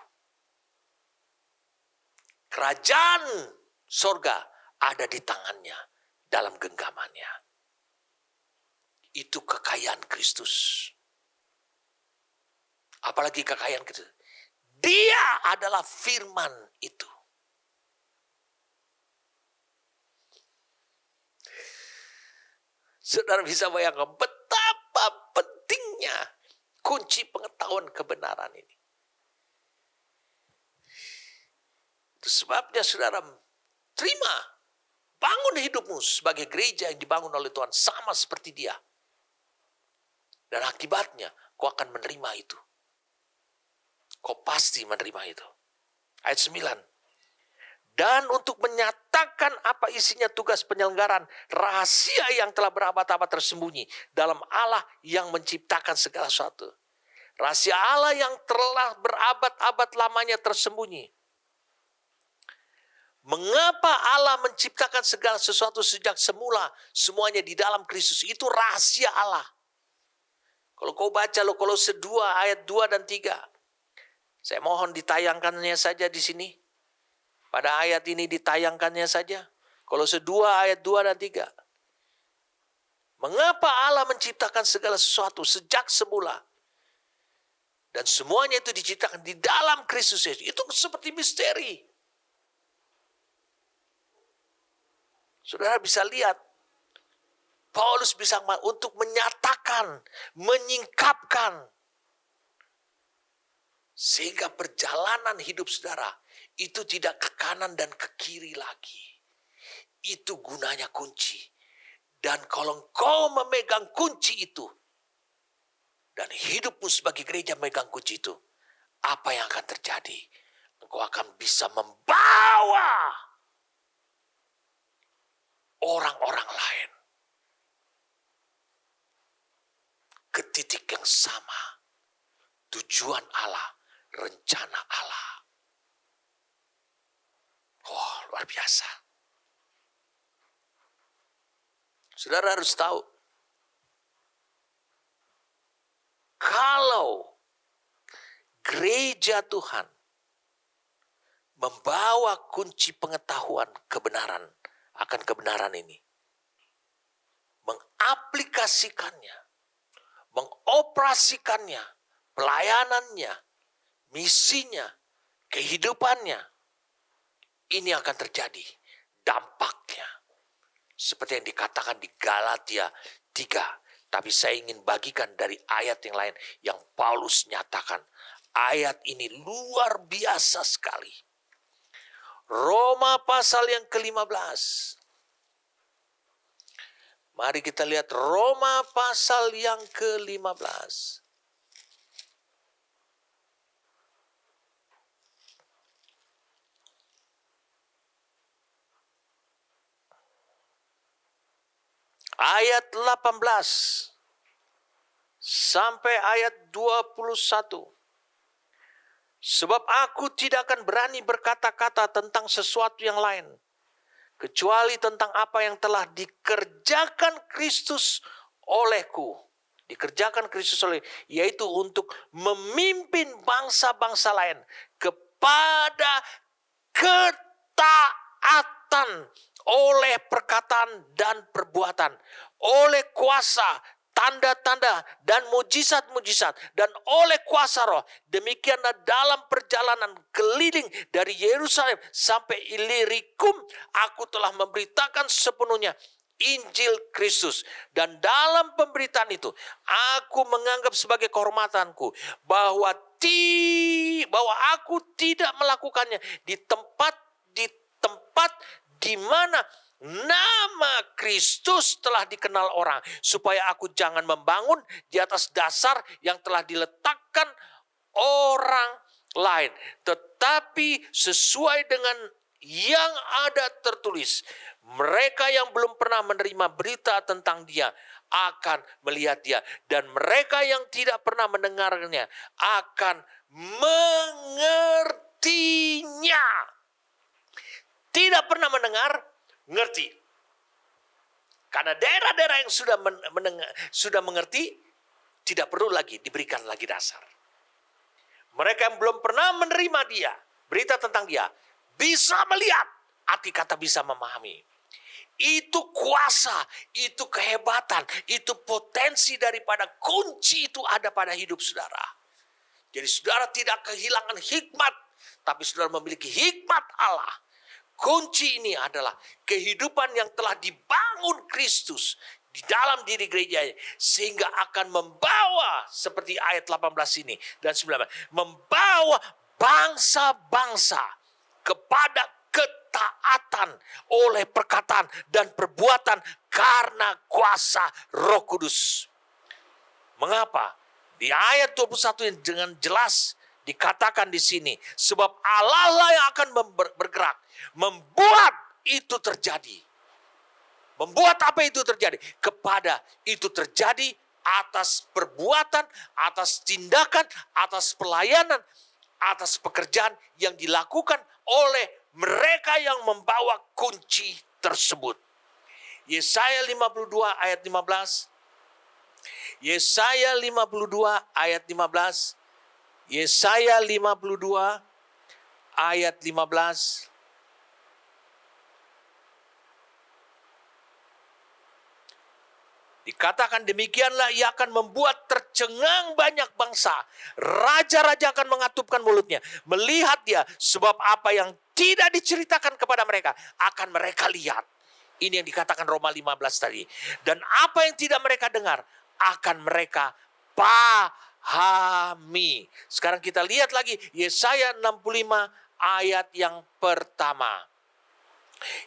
Kerajaan sorga ada di tangannya. Dalam genggamannya. Itu kekayaan Kristus. Apalagi kekayaan Kristus. Dia adalah firman itu. Saudara bisa bayangkan betapa pentingnya kunci pengetahuan kebenaran ini. Itu sebabnya saudara terima. Bangun hidupmu sebagai gereja yang dibangun oleh Tuhan sama seperti dia. Dan akibatnya kau akan menerima itu. Kau pasti menerima itu. Ayat 9. Dan untuk menyatakan apa isinya tugas penyelenggaraan rahasia yang telah berabad-abad tersembunyi dalam Allah yang menciptakan segala sesuatu. Rahasia Allah yang telah berabad-abad lamanya tersembunyi. Mengapa Allah menciptakan segala sesuatu sejak semula, semuanya di dalam Kristus. Itu rahasia Allah. Kalau kau baca Kolose 2 ayat 2 dan 3. Saya mohon ditayangkannya saja di sini. Pada ayat ini ditayangkannya saja. Kolose 2 ayat 2 dan 3. Mengapa Allah menciptakan segala sesuatu sejak semula. Dan semuanya itu diciptakan di dalam Kristus Yesus. Itu seperti misteri. Saudara bisa lihat, Paulus bisa untuk menyatakan, menyingkapkan. Sehingga perjalanan hidup saudara, itu tidak ke kanan dan ke kiri lagi. Itu gunanya kunci. Dan kalau kau memegang kunci itu, dan hidupmu sebagai gereja memegang kunci itu, apa yang akan terjadi? Engkau akan bisa membawa orang-orang lain ke titik yang sama. Tujuan Allah, rencana Allah. Oh, luar biasa. Saudara harus tahu, kalau gereja Tuhan membawa kunci pengetahuan kebenaran akan kebenaran ini, mengaplikasikannya, mengoperasikannya, pelayanannya, misinya, kehidupannya, ini akan terjadi dampaknya. Seperti yang dikatakan di Galatia 3. Tapi saya ingin bagikan dari ayat yang lain yang Paulus nyatakan. Ayat ini luar biasa sekali. Roma pasal yang ke-15. Mari kita lihat Roma pasal yang ke-15. ayat 18 sampai ayat 21. Sebab aku tidak akan berani berkata-kata tentang sesuatu yang lain, kecuali tentang apa yang telah dikerjakan Kristus olehku. Dikerjakan Kristus oleh, yaitu untuk memimpin bangsa-bangsa lain kepada ketaatan oleh perkataan dan perbuatan, oleh kuasa, tanda-tanda dan mujizat-mujizat, dan oleh kuasa roh. Demikianlah dalam perjalanan keliling dari Yerusalem sampai Ilirikum, aku telah memberitakan sepenuhnya Injil Kristus. Dan dalam pemberitaan itu, aku menganggap sebagai kehormatanku bahwa aku tidak melakukannya di tempat di mana nama Kristus telah dikenal orang, supaya aku jangan membangun di atas dasar yang telah diletakkan orang lain, tetapi sesuai dengan yang ada tertulis, mereka yang belum pernah menerima berita tentang Dia akan melihat Dia, dan mereka yang tidak pernah mendengarnya akan mengertinya. Tidak pernah mendengar, ngerti. Karena daerah-daerah yang sudah mengerti, tidak perlu lagi diberikan lagi dasar. Mereka yang belum pernah menerima Dia, berita tentang Dia, bisa melihat, arti kata bisa memahami. Itu kuasa, itu kehebatan, itu potensi daripada kunci itu ada pada hidup saudara. Jadi saudara tidak kehilangan hikmat, tapi saudara memiliki hikmat Allah. Kunci ini adalah kehidupan yang telah dibangun Kristus di dalam diri gerejanya, sehingga akan membawa, seperti ayat 18 ini dan 19, membawa bangsa-bangsa kepada ketaatan oleh perkataan dan perbuatan karena kuasa Roh Kudus. Mengapa? Di ayat 21 yang dengan jelas dikatakan di sini, sebab Allah lah yang akan bergerak, membuat itu terjadi. Membuat apa itu terjadi? Kepada itu terjadi atas perbuatan, atas tindakan, atas pelayanan, atas pekerjaan yang dilakukan oleh mereka yang membawa kunci tersebut. Yesaya 52 ayat 15. Yesaya 52 ayat 15. Yesaya 52 ayat 15. Dikatakan demikianlah, ia akan membuat tercengang banyak bangsa. Raja-raja akan mengatupkan mulutnya. Melihat Dia, sebab apa yang tidak diceritakan kepada mereka akan mereka lihat. Ini yang dikatakan Roma 15 tadi. Dan apa yang tidak mereka dengar akan mereka pahami. Sekarang kita lihat lagi Yesaya 65 ayat yang pertama.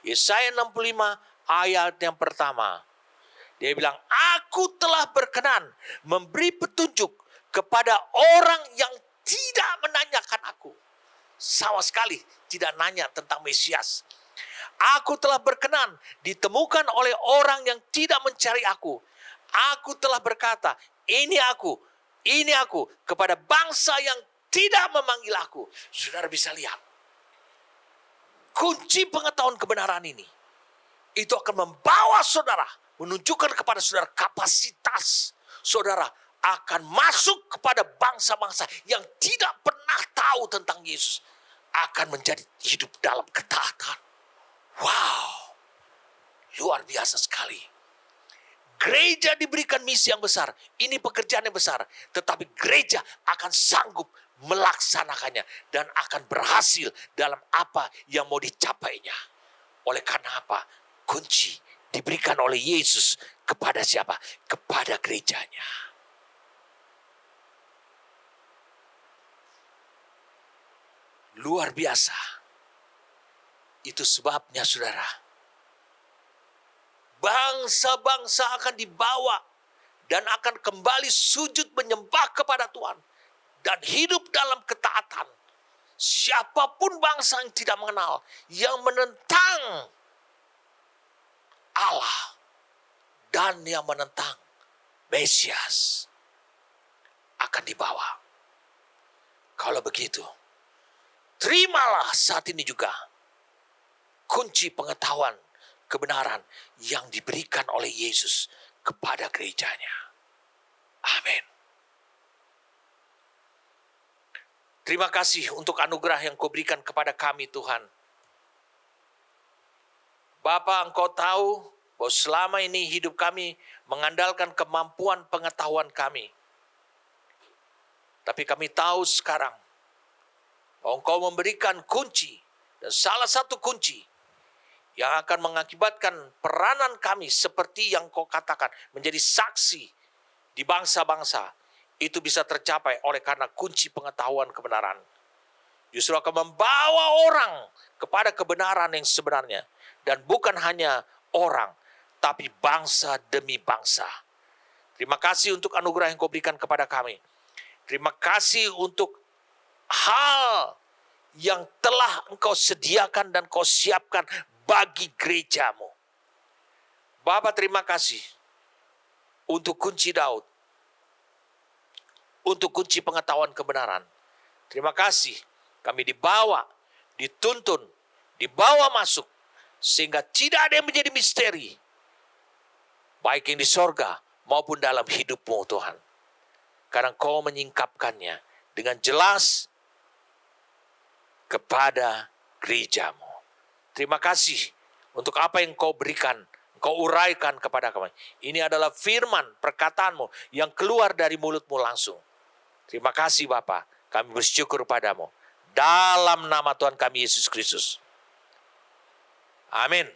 Yesaya 65 ayat yang pertama. Dia bilang, aku telah berkenan memberi petunjuk kepada orang yang tidak menanyakan aku. Sama sekali tidak nanya tentang Mesias. Aku telah berkenan ditemukan oleh orang yang tidak mencari aku. Aku telah berkata, ini aku kepada bangsa yang tidak memanggil aku. Saudara bisa lihat. Kunci pengetahuan kebenaran ini, itu akan membawa saudara, menunjukkan kepada saudara kapasitas saudara akan masuk kepada bangsa-bangsa yang tidak pernah tahu tentang Yesus. Akan menjadi hidup dalam ketaatan. Wow, luar biasa sekali. Gereja diberikan misi yang besar. Ini pekerjaan yang besar. Tetapi gereja akan sanggup melaksanakannya. Dan akan berhasil dalam apa yang mau dicapainya. Oleh karena apa? Kunci diberikan oleh Yesus kepada siapa? Kepada gerejanya. Luar biasa. Itu sebabnya saudara, bangsa-bangsa akan dibawa dan akan kembali sujud menyembah kepada Tuhan dan hidup dalam ketaatan. Siapapun bangsa yang tidak mengenal, yang menentang Allah dan yang menentang Mesias akan dibawa. Kalau begitu, terimalah saat ini juga kunci pengetahuan kebenaran yang diberikan oleh Yesus kepada gerejanya. Amin. Terima kasih untuk anugerah yang Kau berikan kepada kami, Tuhan. Bapa, Engkau tahu bahwa selama ini hidup kami mengandalkan kemampuan pengetahuan kami. Tapi kami tahu sekarang bahwa Engkau memberikan kunci, dan salah satu kunci yang akan mengakibatkan peranan kami seperti yang Kau katakan, menjadi saksi di bangsa-bangsa, itu bisa tercapai oleh karena kunci pengetahuan kebenaran. Justru akan membawa orang kepada kebenaran yang sebenarnya. Dan bukan hanya orang, tapi bangsa demi bangsa. Terima kasih untuk anugerah yang Kau berikan kepada kami. Terima kasih untuk hal yang telah Engkau sediakan dan Kau siapkan bagi gerejamu. Bapa, terima kasih untuk kunci Daud, untuk kunci pengetahuan kebenaran. Terima kasih kami dibawa, dituntun, dibawa masuk, sehingga tidak ada yang menjadi misteri, baik yang di sorga maupun dalam hidupmu, Tuhan. Karena Kau menyingkapkannya dengan jelas kepada gerejamu. Terima kasih untuk apa yang Kau berikan, Kau uraikan kepada kami. Ini adalah firman perkataanmu yang keluar dari mulutmu langsung. Terima kasih Bapa, kami bersyukur padamu. Dalam nama Tuhan kami Yesus Kristus. Amin.